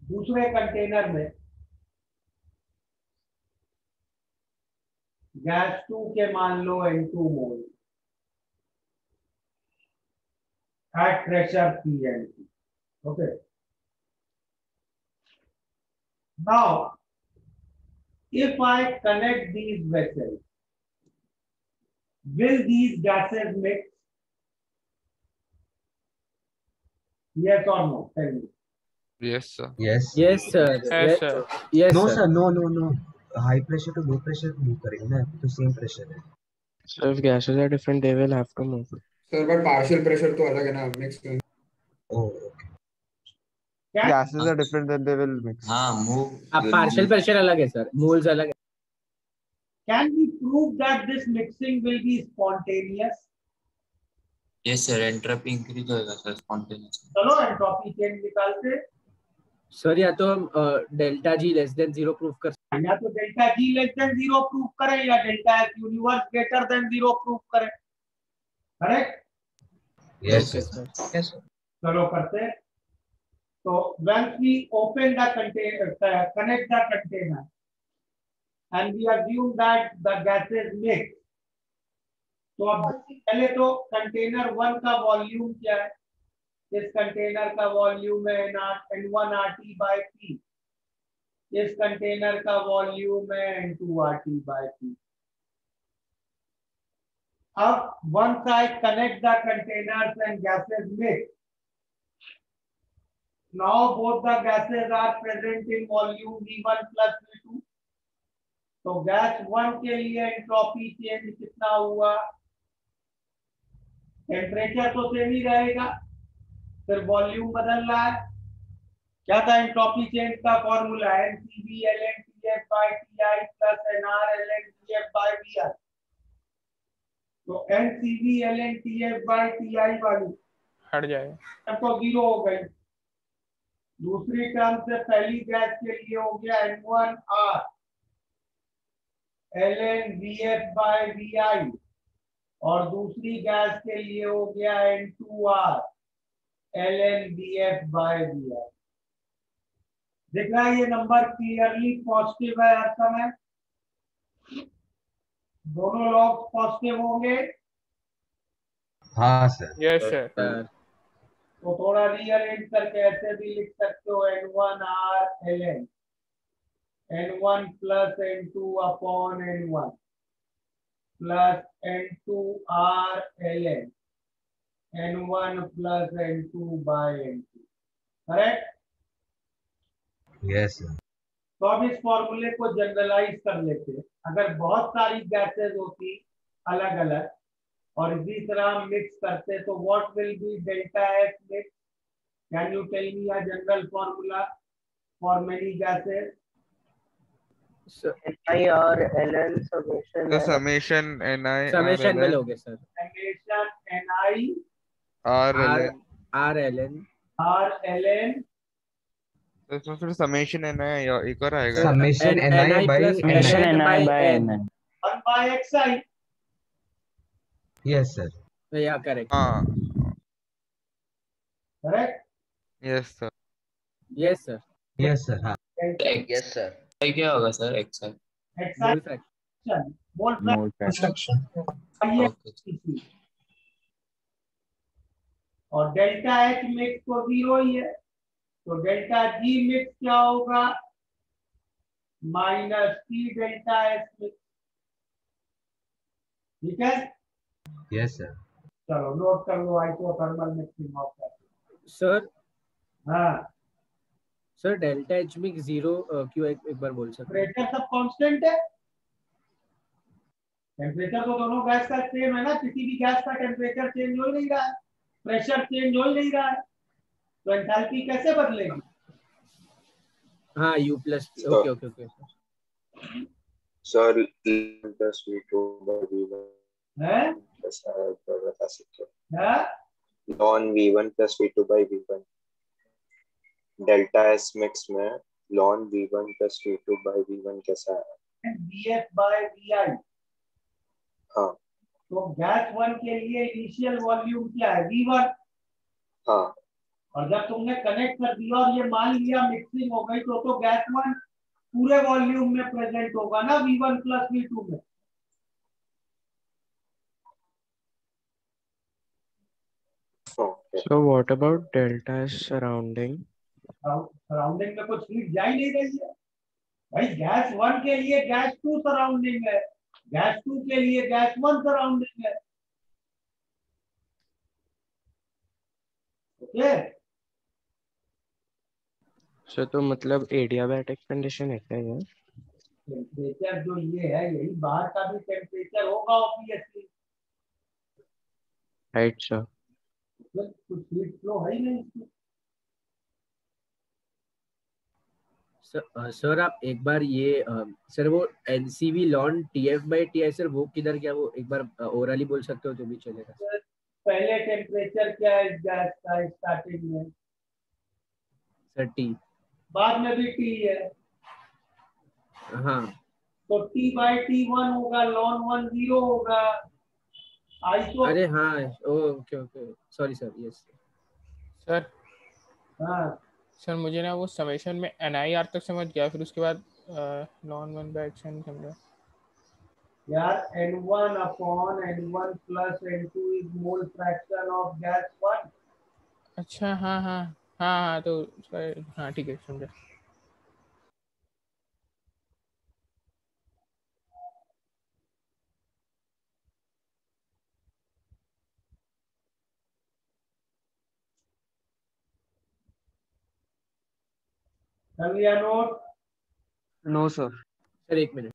दूसरे कंटेनर में गैस 2 के मान लो N2 mole at pressure P and T। Okay, now if I connect these vessels, will these gases mix? Yes or no? Tell me. Yes, sir. Yes. Yes sir. Yes, sir. Yes No sir. sir, no. High pressure to low pressure move करेंगे ना, तो same pressure है. So if gases are different, they will have to move. Sir but partial pressure तो अलग है ना, mix में। Oh, Gases are different, then they will mix. हाँ, move. अब पार्शियल प्रेशर अलग है सर, मोल्स अलग है। Can we prove that this mixing will be spontaneous? Yes sir, entropy increase होएगा सर spontaneous। चलो एंट्रोपी चेंज निकालते। सर या तो हम delta G less than 0 proof कर सकते हैं, या तो delta G less than 0 proof करें या delta H universe greater than 0 proof करें। Correct? yes Okay, sir. sir. Yes, sir. चलो करते हैं। तो once we open the container, connect the container and we assume that the gases mix, तो अब पहले तो कंटेनर 1 का वॉल्यूम क्या है? इस कंटेनर का वॉल्यूम है N1 RT by P। इस कंटेनर का वॉल्यूम है N2 RT by P। अब once I connect the containers and gases mix, now both the gases are present in volume V1 plus V2। तो gas 1 के लिए entropy change कितना हुआ? Temperature तो सेम ही रहेगा, फिर वॉल्यूम बदल रहा है। क्या था एंट्रोपी चेंज का formula? NCV ln TF by TI plus NR ln TF by VI। तो NCV ln TF by TI वाली हट जाएगा तो 0 हो गई। दूसरी टर्म से पहली गैस के लिए हो गया N1R ln VF by VI और दूसरी गैस के लिए हो गया N2R ln VF by VI। दिख रहा है ये नंबर क्लियरली पॉजिटिव है हर समय, दोनों लॉग पॉजिटिव होंगे। हाँ सर। Yes sir. तो थोड़ा रीअरेंज करके ऐसे भी लिख सकते हो N1R ln N1 plus N2 upon N1 plus N2R ln N1 plus N2 by N2। Correct? Yes sir. तो अब इस फॉर्मूले को जनरलाइज कर लेते हैं। अगर बहुत सारी गैसेस होती अलग अलग और इसी तरह मिक्स करते तो what will be delta H mix? Can you tell me a general formula for many gases? Ni और ln summation The summation Ni summation में RLN लोगे sir. Summation Ni RLN RLN RLN। तो इसमें फिर summation Ni या एक और आएगा। Summation Ni by summation Ni. Ni by N। 1 by Xi। Yes sir. या करेक्ट। हाँ। Correct? Yes sir. Yes sir. Yes sir. हाँ. Yes, sir. क्या होगा sir XI? Mole fraction. Mole fraction और डेल्टा एच मिक्स तो 0 ही है, तो delta G mix क्या होगा? -T delta H mix. ठीक है, यस सर। चलो नोट कर लो isothermal mixing of gases. Sir हाँ sir delta H mix zero क्यों, एक बार बोल सकते हैं? प्रेशर सब कांस्टेंट है, टेम्परेचर तो दोनों गैस का सेम है ना, किसी भी गैस का टेम्परेचर चेंज हो ही नहीं रहा है, प्रेशर चेंज हो ही नहीं रहा है, तो एंथैल्पी कैसे बदलेगी? हाँ you plus, okay okay okay sir plus V2 by V1 है कैसा है तो बता सकते हो? है lawn V1 plus V2 by V1 delta S mix में lawn V1 plus V2 by V1 कैसा है? VF by VI। हाँ तो गैस 1 के लिए इनिशियल वॉल्यूम क्या है? V1। हाँ और जब तुमने कनेक्ट कर दिया और ये मान लिया मिक्सिंग हो गई, तो गैस 1 पूरे वॉल्यूम में प्रेजेंट होगा ना V1 plus V2 में। So what about delta S surrounding? Surrounding में कुछ हीट जा ही नहीं रही है भाई। गैस 1 के लिए गैस 2 सराउंडिंग है, गैस 2 के लिए गैस 1 सराउंडिंग है। ओके So तो मतलब एडियाबैटिक कंडीशन है क्या ये? टेम्परेचर जो ये है यही बाहर का भी टेम्परेचर होगा ऑब्वियसली, राइट सर। कुछ हीट फ्लो है ही नहीं इसमें। सर आप एक बार ये सर वो NCV lawn TF by TI sir वो किधर क्या, वो एक बार ओरली बोल सकते हो तो भी चलेगा। पहले टेम्परेचर क्या है इस गैस का स्टार्टिंग में? सर टी, बाद में भी टी है, हाँ तो टी बाई T1 होगा, लॉन 1 0 होगा। आइसो अरे हाँ okay okay sorry sir, yes sir हाँ सर मुझे ना वो समेशन में NIR तक समझ गया, फिर उसके बाद नॉन वन बाय एक्शन समझा यार N1 upon N1 plus N2 is mole fraction of gas 1। अच्छा हाँ हाँ हाँ हाँ तो उसका हाँ ठीक है समझा। कर लिया नोट? No sir. सर एक मिनट।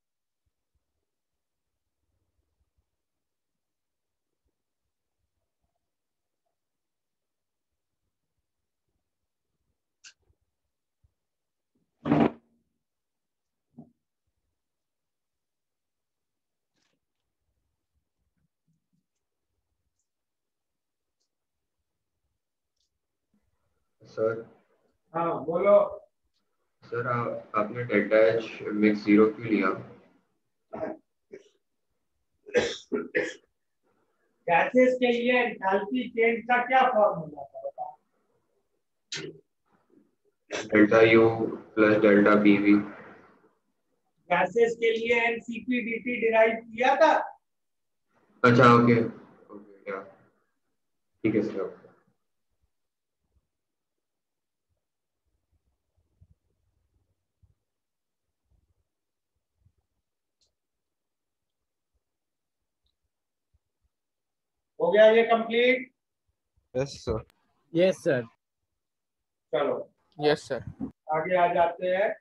सर हाँ बोलो। सर आपने डेल्टा एच मिक्स जीरो क्यों लिया? गैसेस के लिए एंथैल्पी चेंज का क्या फॉर्मूला था बताओ? Delta U plus delta PV. Gases के लिए एनसीपी डीटी डिराइव किया था। अच्छा ओके ओके या ठीक है सर। हो गया ये complete? Yes sir. Yes sir. चलो यस सर। आगे आ जाते हैं,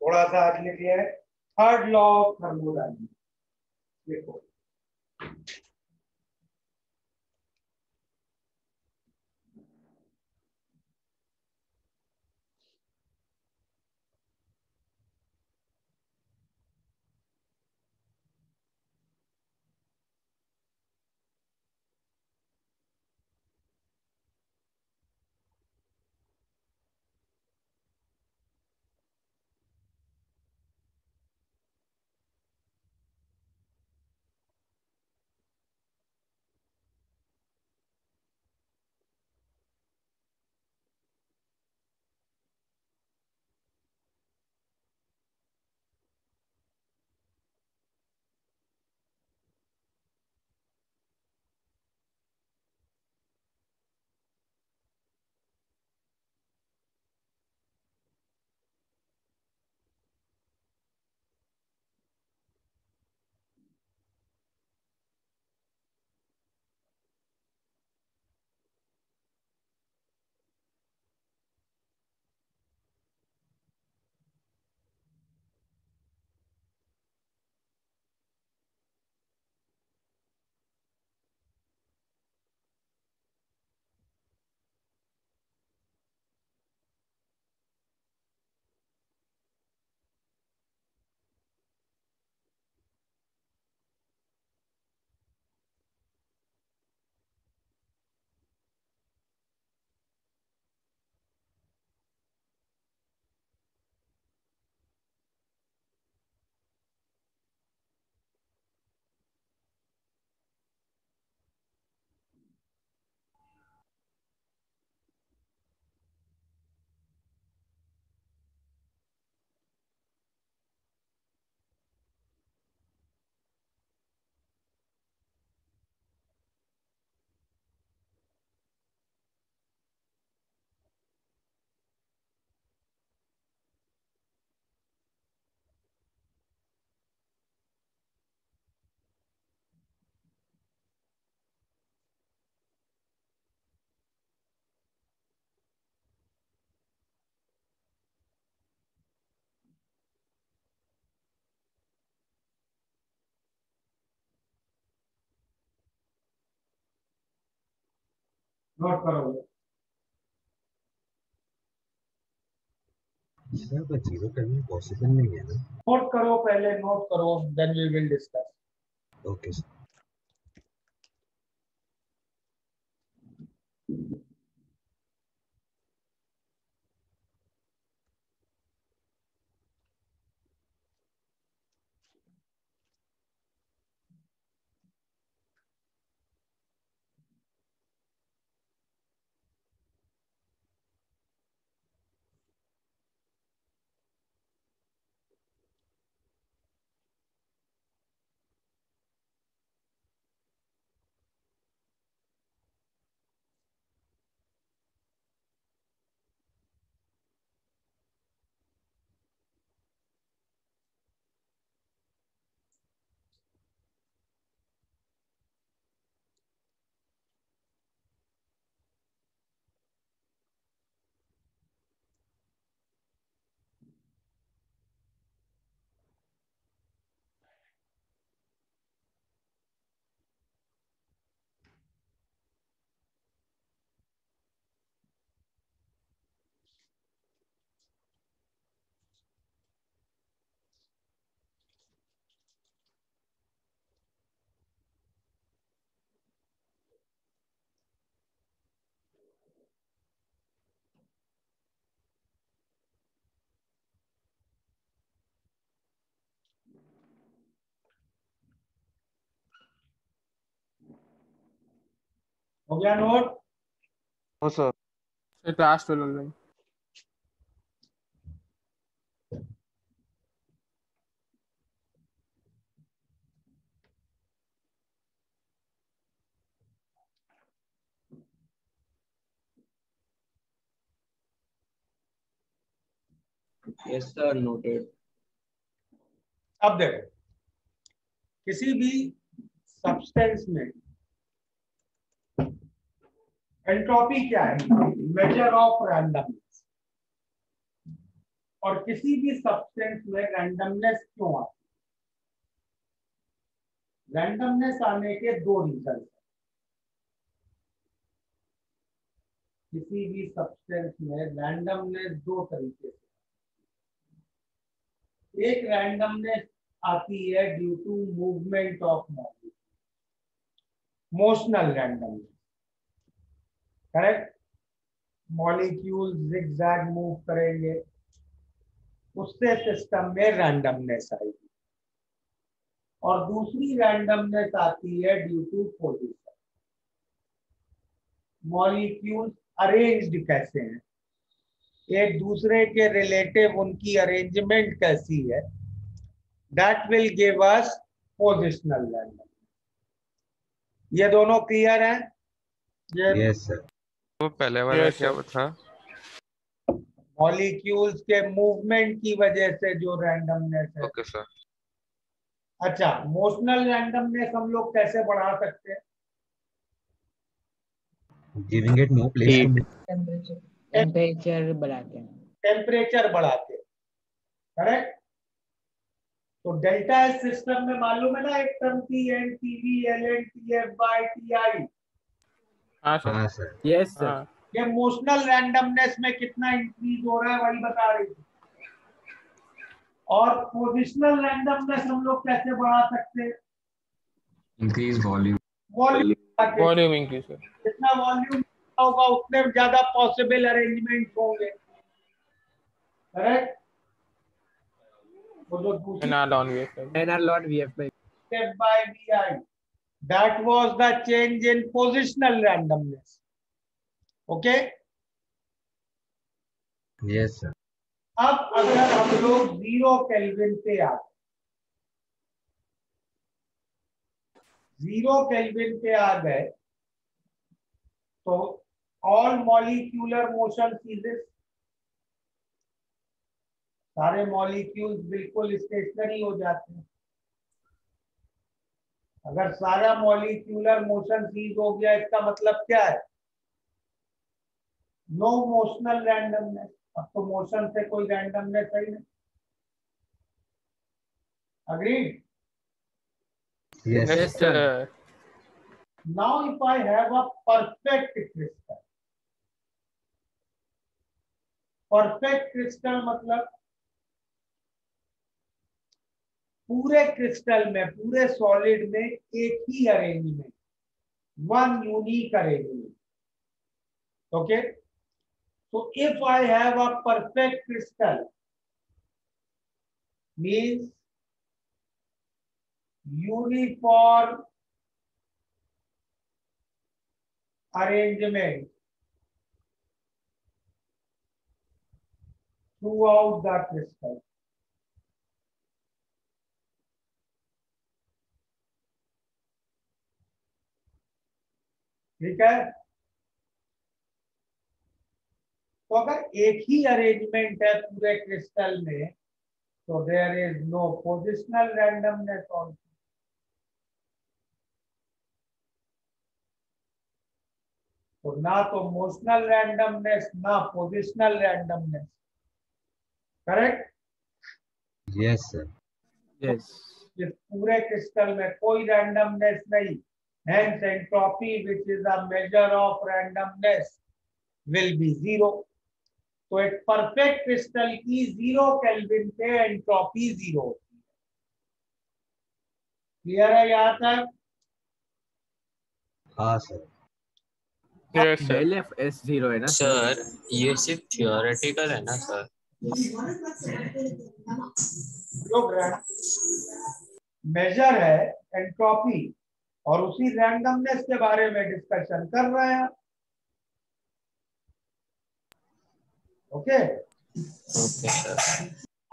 थोड़ा सा आज लिखिए थर्ड लॉ ऑफ थर्मोडायनामिक्स। देखो नोट करोगे? सर पर जीरो करना पॉसिबल नहीं है ना? नोट करो पहले, नोट करो, then we will discuss. Okay sir. हो गया नोट? हो सर। क्लास 12 में यस सर, नोटेड। अब देखो, किसी भी सब्सटेंस में एंट्रोपी क्या है? Measure of randomness. और किसी भी सब्सटेंस में रैंडमनेस क्यों आती है? रैंडमनेस आने के दो रीजन है। किसी भी सब्सटेंस में रैंडमनेस दो तरीके से, एक रैंडमनेस आती है due to movement of molecule, motional randomness, correct? Molecule zigzag move करेंगे, उससे सिस्टम में रैंडमनेस आएगी। और दूसरी रैंडमनेस आती है due to position. Molecule arranged कैसे हैं, एक दूसरे के रिलेटिव उनकी अरेंजमेंट कैसी है, that will give us positional randomness. ये दोनों क्लियर है? Yes sir. वो पहले वाला Yes, क्या sir. था? मॉलिक्यूल्स के मूवमेंट की वजह से जो रैंडमनेस है। Okay sir. अच्छा, मोशनल रैंडमनेस हम लोग कैसे बढ़ा सकते हैं? Giving it no place to move. Temperature बढ़ाते हैं। टेम्परेचर बढ़ाते हैं, करेक्ट? तो डेल्टा एस सिस्टम में मालूम है ना एक टर्म थी, NTV LN TF by TI. हाँ सर। हाँ सर। Yes sir. हाँ ये मोशनल रैंडमनेस में कितना इंक्रीज हो रहा है वही बता रही थी। और पोजिशनल रैंडमनेस हम लोग कैसे बढ़ा सकते हैं? Increase volume. Volume increase sir. जितना वॉल्यूम होगा उतने ज्यादा पॉसिबल अरेंजमेंट होंगे, करेक्ट? वो जो दूसरी NR ln VF sir. NR ln VF by step by VI, that was the change in positional randomness. Okay? Yes sir. अब अगर हम लोग 0 केल्विन पे आते, 0 केल्विन पे आ गए तो ऑल मॉलिक्यूलर मोशन सीजेस, सारे मॉलिक्यूल्स बिल्कुल स्टेशनरी हो जाते हैं। अगर सारा मॉलिक्यूलर मोशन सीज हो गया, इसका मतलब क्या है? No motional randomness. अब तो मोशन से कोई रैंडमनेस है ही नहीं। Agreed? Yes Yes, sir. sir. Now if I have a perfect crystal, perfect crystal मतलब पूरे क्रिस्टल में, पूरे सॉलिड में एक ही arrangement, one unique arrangement. Okay, so if I have a perfect crystal means uniform arrangement throughout the crystal. ठीक है, तो अगर एक ही अरेंजमेंट है पूरे क्रिस्टल में तो there is no positional randomness also. तो ना तो मोशनल रैंडमनेस ना positional randomness. Correct? Yes sir. Yes. इस पूरे क्रिस्टल में कोई रैंडमनेस नहीं. Hence entropy, which is a measure of randomness, will be zero. तो एक परफेक्ट क्रिस्टल की 0 केल्विन पे एंट्रोपी 0 होती है. क्लियर है यहाँ तक? हाँ सर. डेल एफ एस 0 है ना सर? ये सिर्फ थियोरेटिकल है ना सर? जो मेजर है एंट्रोपी और उसी रैंडमनेस के बारे में डिस्कशन कर रहे हैं. Okay sir.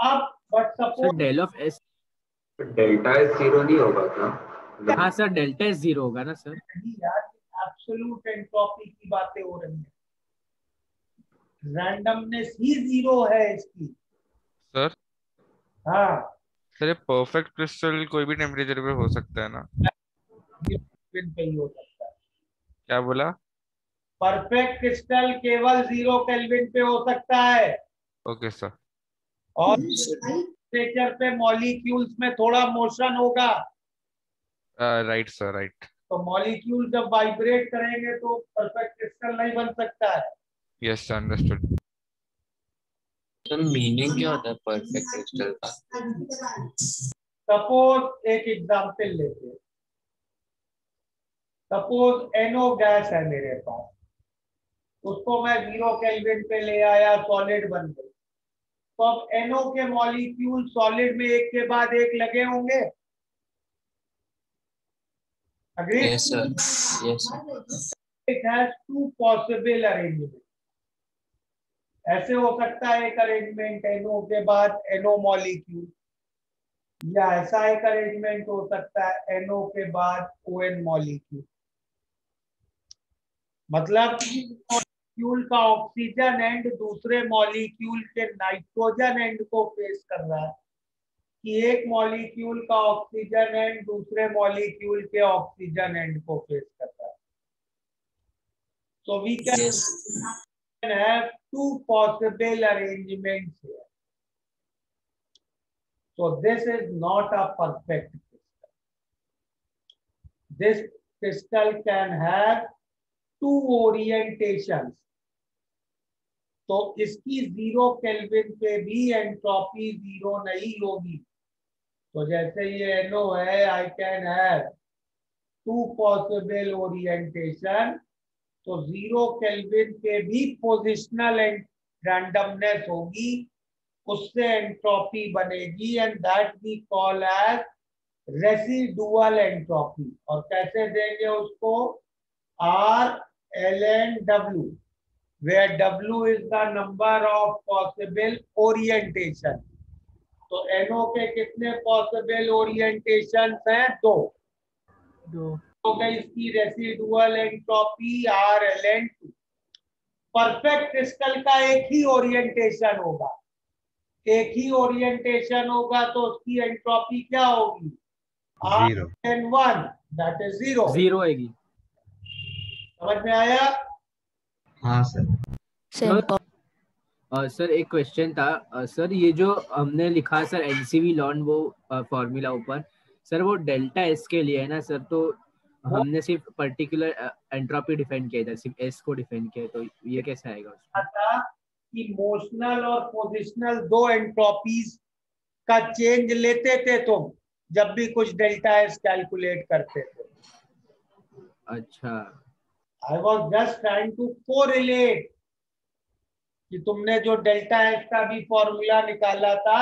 अब but suppose del of S delta S 0 नहीं होगा क्या? हाँ सर, डेल्टा एस 0 होगा ना सर? यार एब्सोल्यूट एंट्रोपी की बातें हो रही है, रैंडमनेस ही 0 है इसकी. सर हाँ सर, परफेक्ट क्रिस्टल कोई भी टेम्परेचर पे हो सकता है ना? पे ही हो सकता है. क्या बोला? परफेक्ट क्रिस्टल केवल 0 केल्विन पे हो सकता है. Okay sir. और टेम्परेचर पे मॉलिक्यूल्स में थोड़ा मोशन होगा. Right sir, right. तो मॉलिक्यूल जब वाइब्रेट करेंगे तो परफेक्ट क्रिस्टल नहीं बन सकता है. Yes sir, understood. तो मीनिंग क्या होता है परफेक्ट क्रिस्टल का? सपोज एक एग्जांपल लेते हैं. सपोज NO गैस है मेरे पास, उसको मैं 0 केल्विन पे ले आया, सॉलिड बन गई. तो अब NO के मॉलिक्यूल सॉलिड में एक के बाद एक लगे होंगे. Agree? Yes sir. Yes sir. It has to possible arrangement. ऐसे हो सकता है एक अरेंजमेंट NO के बाद NO मॉलिक्यूल, या ऐसा एक अरेंजमेंट हो सकता है NO के बाद ON मॉलिक्यूल. मतलब मॉलिक्यूल का ऑक्सीजन एंड दूसरे मॉलिक्यूल के नाइट्रोजन एंड को फेस कर रहा है, कि एक मॉलिक्यूल का ऑक्सीजन एंड दूसरे मॉलिक्यूल के ऑक्सीजन एंड को फेस कर रहा है. So we can have two possible arrangements here. So this is not a perfect crystal. This crystal can have two orientations. तो इसकी 0 केल्विन पे भी एंट्रोपी 0 नहीं होगी. तो जैसे ये NO है, I can have two possible orientation. तो 0 केल्विन पे भी पोजिशनल एंड रैंडमनेस होगी, उससे एंट्रोपी बनेगी and that we call as residual entropy. और कैसे देंगे उसको? RLNW, where W is the number of possible orientation. तो NO के कितने पॉसिबल ओरिएंटेशन हैं? 2. हो गई इसकी residual entropy RLN2. Perfect crystal का एक ही ओरिएंटेशन होगा, एक ही ओरिएंटेशन होगा, तो उसकी एंट्रोपी क्या होगी? RLN1, that is 0. 0 आएगी. समझ में आया? हाँ सर. सर एक क्वेश्चन था. सर ये जो हमने लिखा सर NCV लॉन, वो फॉर्मूला ऊपर, सर वो डेल्टा एस के लिए है ना सर? तो हमने सिर्फ पर्टिकुलर एंट्रोपी डिफाइन किया था, सिर्फ एस को डिफाइन किया है, तो ये कैसे आएगा उसमें? था कि मोशनल और पोजिशनल दो एंट्रोपीज का चेंज लेते थे तुम जब भी कुछ डेल्टा एस कैलकुलेट करते थे। अच्छा, I was just trying to correlate कि तुमने जो डेल्टा एस का भी फॉर्मूला निकाला था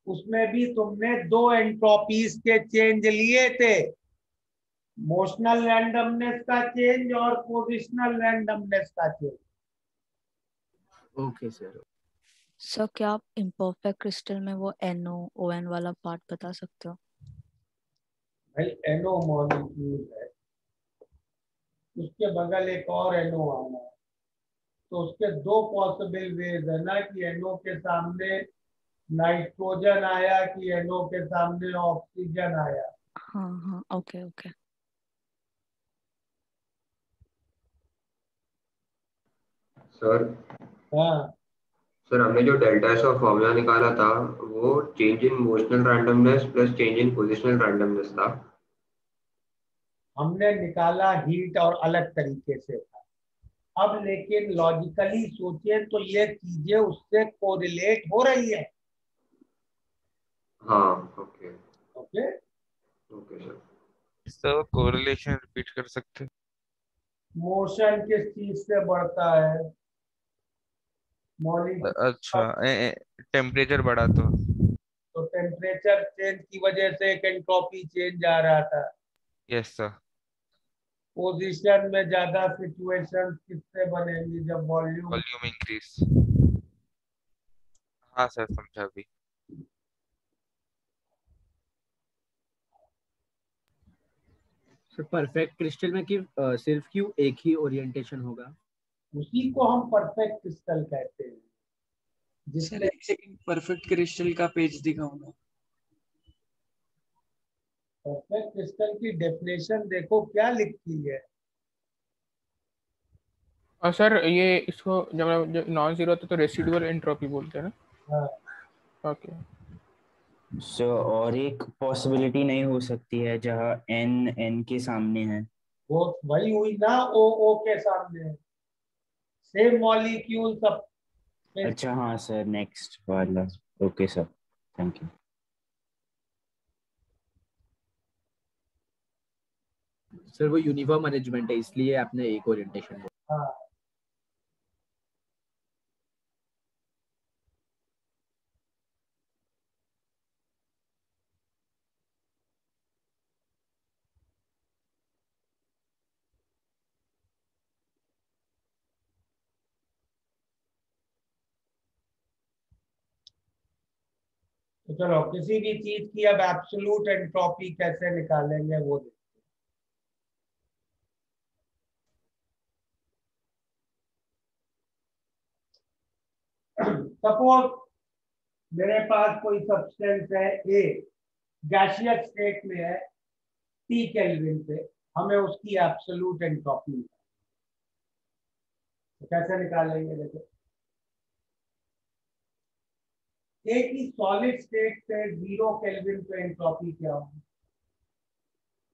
उसमें भी तुमने दो एंट्रोपीज के चेंज लिए थे, मोशनल रैंडमनेस का चेंज और पोजिशनल रैंडमनेस का चेंज। Okay sir. सर क्या आप इम्परफेक्ट क्रिस्टल में वो NO ON वाला पार्ट बता सकते हो? भाई NO मॉलिक्यूल है, उसके बगल एक और NO आना है, तो उसके दो पॉसिबल वेज है ना कि NO के सामने नाइट्रोजन आया कि NO के सामने ऑक्सीजन आया। हाँ हाँ, ओके ओके। सर हाँ सर हमने जो डेल्टा एस का फॉर्मूला निकाला था वो change in motional randomness plus change in positional randomness था। हमने निकाला हीट और अलग तरीके से था। अब लेकिन लॉजिकली सोचे तो ये चीजें उससे कोरिलेट हो रही है। हाँ okay okay okay sir. Sir correlation repeat कर सकते हैं? मोशन किस चीज से बढ़ता है? मॉलिक्यूल। अच्छा, टेम्परेचर बढ़ा तो टेम्परेचर चेंज की वजह से एक एंट्रोपी चेंज आ रहा था। Yes sir. पोजीशन में ज्यादा सिचुएशन किससे बनेंगी? जब वॉल्यूम वॉल्यूम इंक्रीज। हाँ सर, समझा भी। सर परफेक्ट क्रिस्टल में सिर्फ क्यों एक ही ओरिएंटेशन होगा? उसी को हम परफेक्ट क्रिस्टल कहते हैं। सर एक सेकंड, परफेक्ट क्रिस्टल का पेज दिखाओ ना। परफेक्ट क्रिस्टल की डेफिनेशन देखो क्या लिखी है। और सर ये इसको जब नॉन जीरो होता तो रेसिडुअल एंट्रोपी बोलते हैं ना? हाँ ओके। सो और एक पॉसिबिलिटी नहीं हो सकती है जहाँ n के सामने है? वो वही हुई ना, O के सामने सेम मॉलिक्यूल सब। अच्छा हाँ सर, नेक्स्ट वाला। Okay sir, thank you. Sir वो यूनिफॉर्म अरेंजमेंट है इसलिए आपने एक ओरिएंटेशन बोला। हाँ तो चलो किसी भी चीज की अब एब्सोल्यूट एंट्रोपी कैसे निकालेंगे वो देखते हैं। सपोज मेरे पास कोई सब्सटेंस है A, गैसियस स्टेट में है, T केल्विन पे, हमें उसकी एब्सोल्यूट एंट्रोपी तो कैसे निकालेंगे? देखो, एक ही सॉलिड स्टेट पे 0 केल्विन पे एंट्रोपी क्या होगी?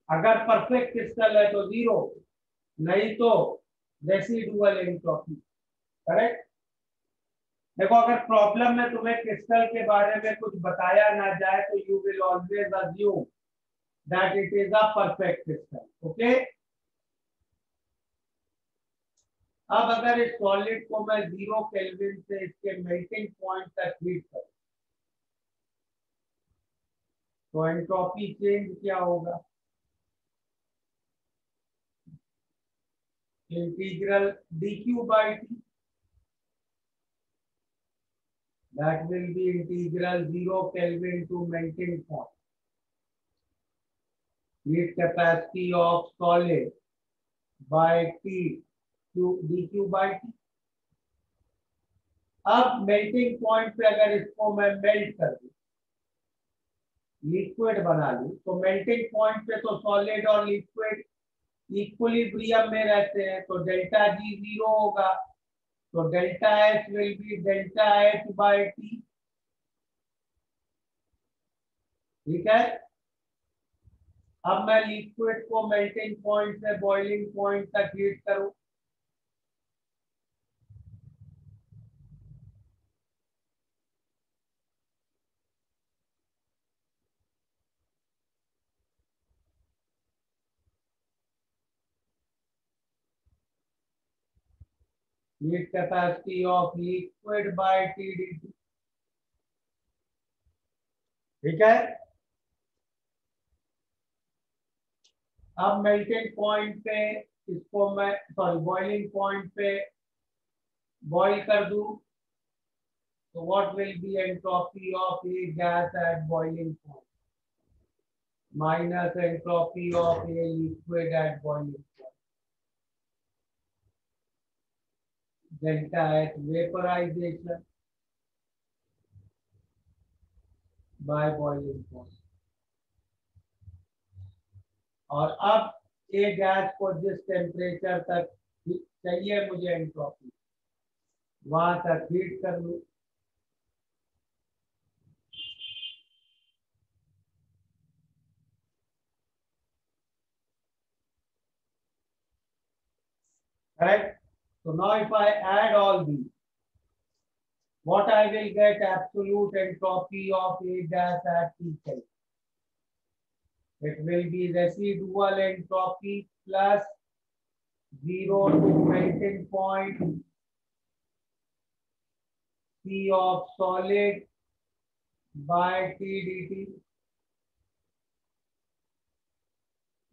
अगर परफेक्ट क्रिस्टल है तो 0, नहीं तो रेसिडुअल एंट्रोपी। करेक्ट। देखो, अगर प्रॉब्लम में तुम्हें क्रिस्टल के बारे में कुछ बताया ना जाए तो you will always assume that it is a perfect crystal. Okay. अब अगर इस सॉलिड को मैं 0 केल्विन से इसके मेल्टिंग पॉइंट तक हीट करूं तो एंट्रोपी चेंज क्या होगा? Integral dq by t, that will be integral 0 Kelvin to melting point. Heat capacity of solid by T to dq by t. अब मेल्टिंग पॉइंट पे अगर इसको मैं मेल्ट कर दूं, लिक्विड बना लूं, तो मेल्टिंग पॉइंट पे तो सॉलिड और लिक्विड इक्विलिब्रियम में रहते हैं, तो डेल्टा G 0 होगा, तो delta H will be delta H by T। ठीक है। अब मैं लिक्विड को मेल्टिंग पॉइंट से बॉइलिंग पॉइंट तक हीट करूं, heat capacity of liquid by TdT, ठीक है। अब मेल्टिंग पॉइंट पे इसको मैं बॉइलिंग पॉइंट पे बॉईल कर दूं, तो what will be entropy of a gas at boiling point minus entropy of a liquid at boiling point, delta H vaporization by boiling point. और अब ए गैस को जिस टेम्परेचर तक चाहिए मुझे एंट्रोपी, वहां तक हीट कर लूं। Correct? So now if I add all these, what I will get absolute entropy of A gas at T. It will be residual entropy plus 0 to melting point C of solid by T dt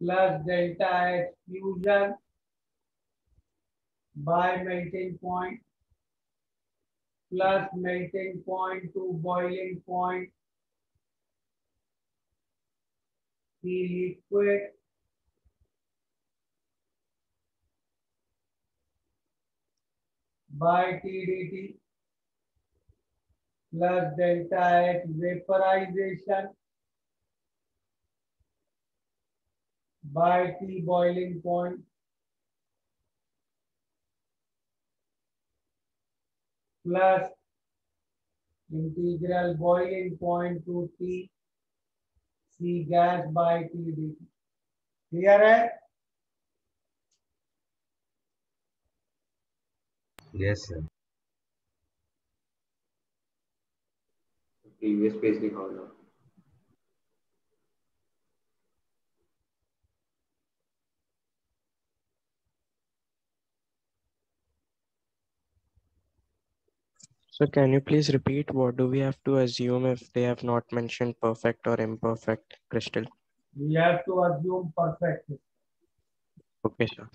plus delta H fusion by melting point plus melting point to boiling point C liquid by T dt plus delta H vaporization by T boiling point plus integral boiling point to T C gas by T dt। Clear है? Yes sir. Previous page दिखाओ ना। So can you please repeat what do we have to assume if they have not mentioned perfect or imperfect crystal? We have to assume perfect. Okay, sir.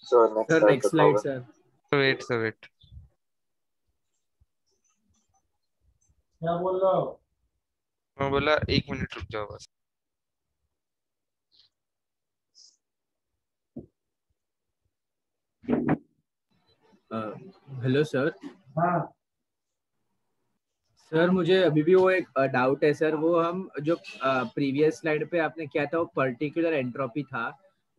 So next Sir, slide next slide, sir. Wait, sir, wait. क्या बोल रहे हो? मैं बोला 1 minute रुक जाओ बस। Hello sir. हाँ सर मुझे अभी भी वो एक डाउट है सर, वो हम जो प्रीवियस स्लाइड पे आपने किया था वो पर्टिकुलर एंट्रोपी था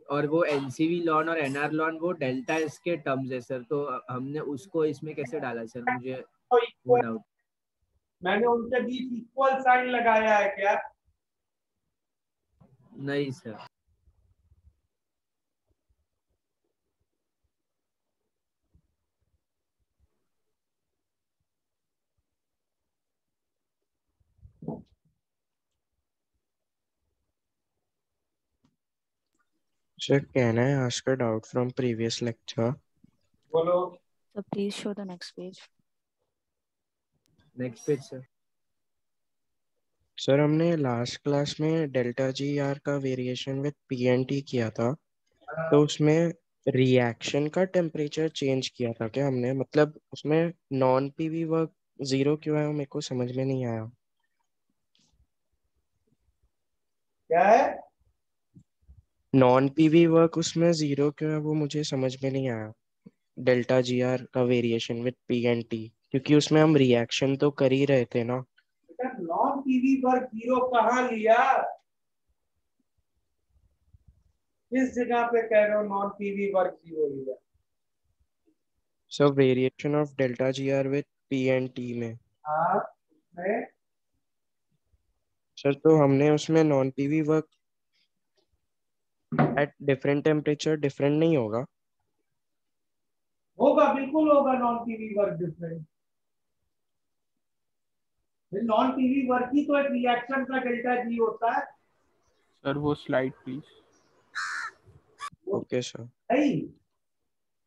और वो एनसीवी लॉन और एनआर लॉन वो डेल्टा एस के टर्म्स है सर, तो हमने उसको इसमें कैसे डाला सर, मुझे वो डाउट। मैंने उनके बीच इक्वल साइन लगाया है क्या? नहीं sir. Sir, can I ask a doubt from previous lecture? बोलो। So please show the next page. Next page sir. Sir हमने लास्ट क्लास में डेल्टा जी आर का वेरिएशन विद पीएनटी किया था, तो उसमें रिएक्शन का टेम्परेचर चेंज किया था क्या हमने? मतलब उसमें नॉन पीवी वर्क जीरो क्यों है वो मेरे को समझ में नहीं आया। क्या है? नॉन पीवी वर्क उसमें जीरो क्यों है वो मुझे समझ में नहीं आया। डेल्टा जी आर का variation with P and T, क्योंकि उसमें हम रिएक्शन तो कर ही रहे थे ना। बेटा नॉन पीवी वर्क जीरो कहाँ लिया? किस जगह पे कह रहे हो नॉन पीवी वर्क जीरो लिया? So variation of delta G R with P and T में। हाँ मैं सर तो हमने उसमें non PV work at different temperature different नहीं होगा? होगा, बिल्कुल होगा non PV work different. Non PV work ही तो एक रिएक्शन का डेल्टा जी होता है। सर वो स्लाइड प्लीज। Okay sir. नहीं,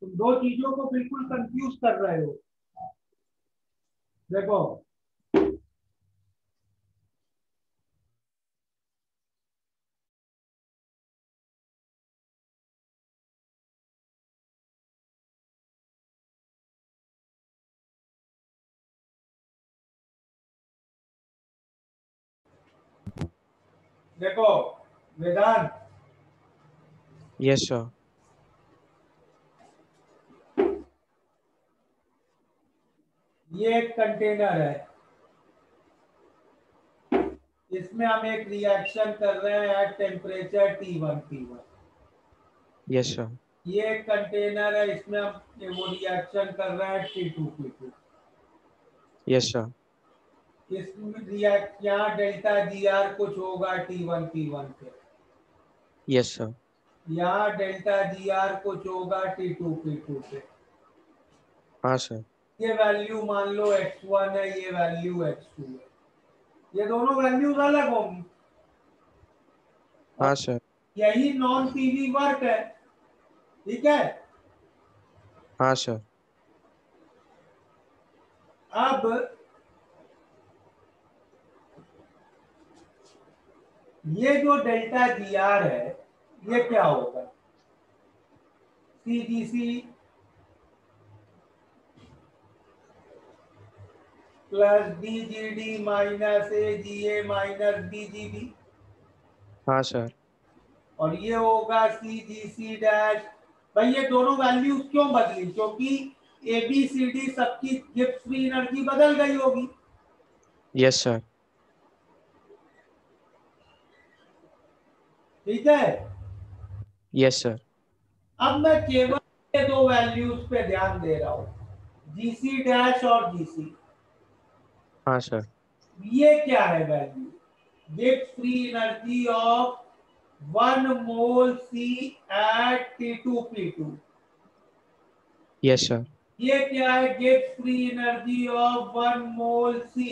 तुम दो चीजों को बिल्कुल कंफ्यूज कर रहे हो। देखो देखो वेदांत, यस सर। ये एक कंटेनर है, इसमें हम एक रिएक्शन कर रहे हैं at temperature T1 P1। Yes sir. ये एक कंटेनर है, इसमें हम वो रिएक्शन कर रहे हैं T2 P2। Yes sir. इसमें रिएक्ट यहाँ डेल्टा जी आर कुछ होगा T1 P1 पे, यस सर। यहाँ डेल्टा जी आर कुछ होगा T2 P2 पे। हाँ सर। ये वैल्यू मान लो x1 है, ये वैल्यू x2 है, ये दोनों वैल्यूज अलग होंगी। हाँ सर। यही नॉन पीवी वर्क है, ठीक है। हाँ सर। अब ये जो डेल्टा जी आर है ये क्या होगा? C G C plus D G D minus A G A minus D G B, हाँ सर। और ये होगा सी जी सी डैश। भाई ये दोनों वैल्यूज क्यों बदली? क्योंकि ए बी सी डी सबकी गिब्स फ्री एनर्जी बदल गई होगी। Yes sir. ठीक है। Yes sir. अब मैं केवल ये दो वैल्यूज पे ध्यान दे रहा हूं, जीसी डैश और जीसी। हाँ सर। ये क्या है value? Gibbs free energy of 1 mole C at T2 P2। Yes sir. ये क्या है? Gibbs free energy of 1 mole C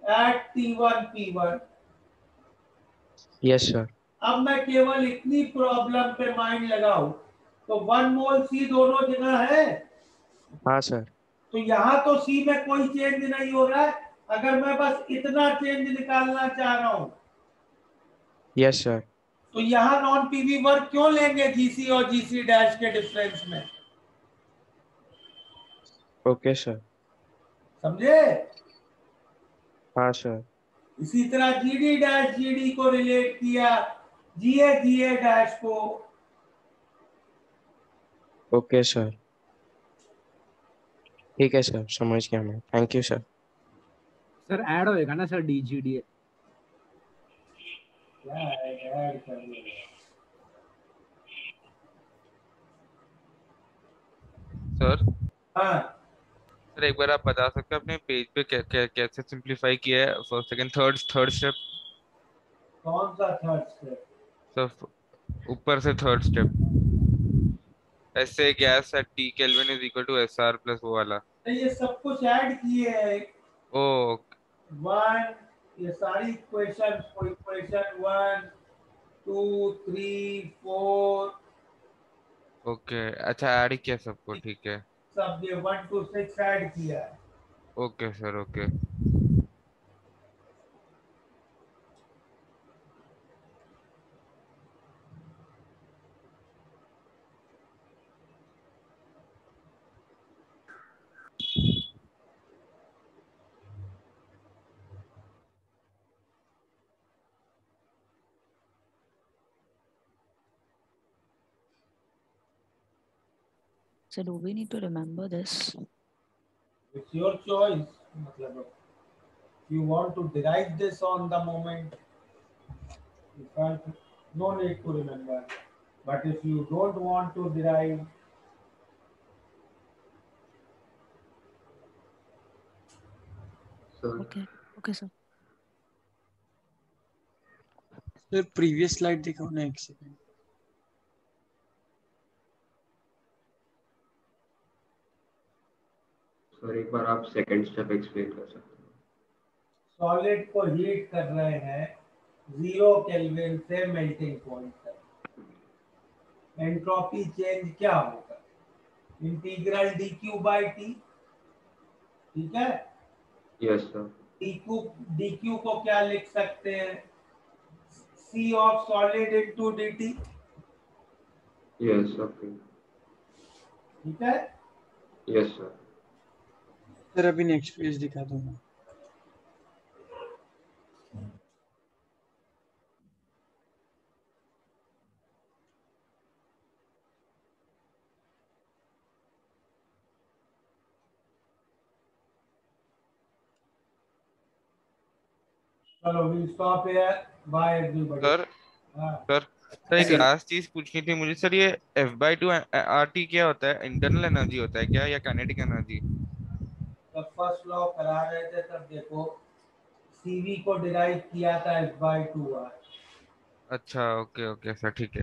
at T1 P1। Yes sir. अब मैं केवल इतनी प्रॉब्लम पे माइंड लगाऊं तो 1 मोल सी दोनों जगह है, हाँ सर। तो यहाँ तो सी में कोई चेंज नहीं हो रहा है। अगर मैं बस इतना चेंज निकालना चाह रहा हूं यस सर। तो यहाँ नॉन पीवी वर्क क्यों लेंगे जीसी और जीसी डैश के डिफरेंस में? Okay sir. समझे? हाँ सर। इसी तरह जीडी डैश जीडी को रिलेट किया, जीए जीए डैश को। Okay sir. ठीक है सर, समझ गया मैं। Thank you sir. Sir add होएगा ना सर डीजीडी? क्या ऐड कर लिया? सर हाँ सर एक बार आप बता सकते हैं अपने पेज पे कैसे सिंपलीफाई किया है फर्स्ट सेकंड थर्ड स्टेप? कौन सा थर्ड स्टेप? सर ऊपर से थर्ड स्टेप, ऐसे gas at T kelvin is equal to S R plus वो वाला। तो ये सब कुछ ऐड किए हैं। ओ वन, ये सारी इक्वेशन को इक्वेशन 1 2 3 4 ओके अच्छा ऐड किया सबको, ठीक है। सब ये 1 to 6 ऐड किया है। Okay sir okay. So do we need to remember this? It's your choice. मतलब if you want to derive this on the moment, you can't. No need to remember. But if you don't want to derive, Okay. Okay, sir. Sir previous slide दिखाओ ना एक second. Sir एक बार आप second step explain कर सकते हैं? Solid को heat कर रहे हैं 0 केल्विन से मेल्टिंग पॉइंट तक। एंट्रोपी चेंज क्या होगा? इंटीग्रल dq by t, ठीक है? Yes sir. dq को क्या लिख सकते हैं? c of solid into dt, yes okay. ठीक है? Yes sir. सर अभी नेक्स्ट पेज दिखा दो ना। चलो we'll stop here. Bye everybody. Sir sir एक लास्ट चीज पूछनी थी मुझे सर, ये F/2 RT क्या होता है? इंटरनल एनर्जी होता है क्या या काइनेटिक एनर्जी? तब फर्स्ट लॉ करा रहे थे तब देखो CV को डिराइव किया था F/2R। अच्छा ओके ओके सर ठीक है।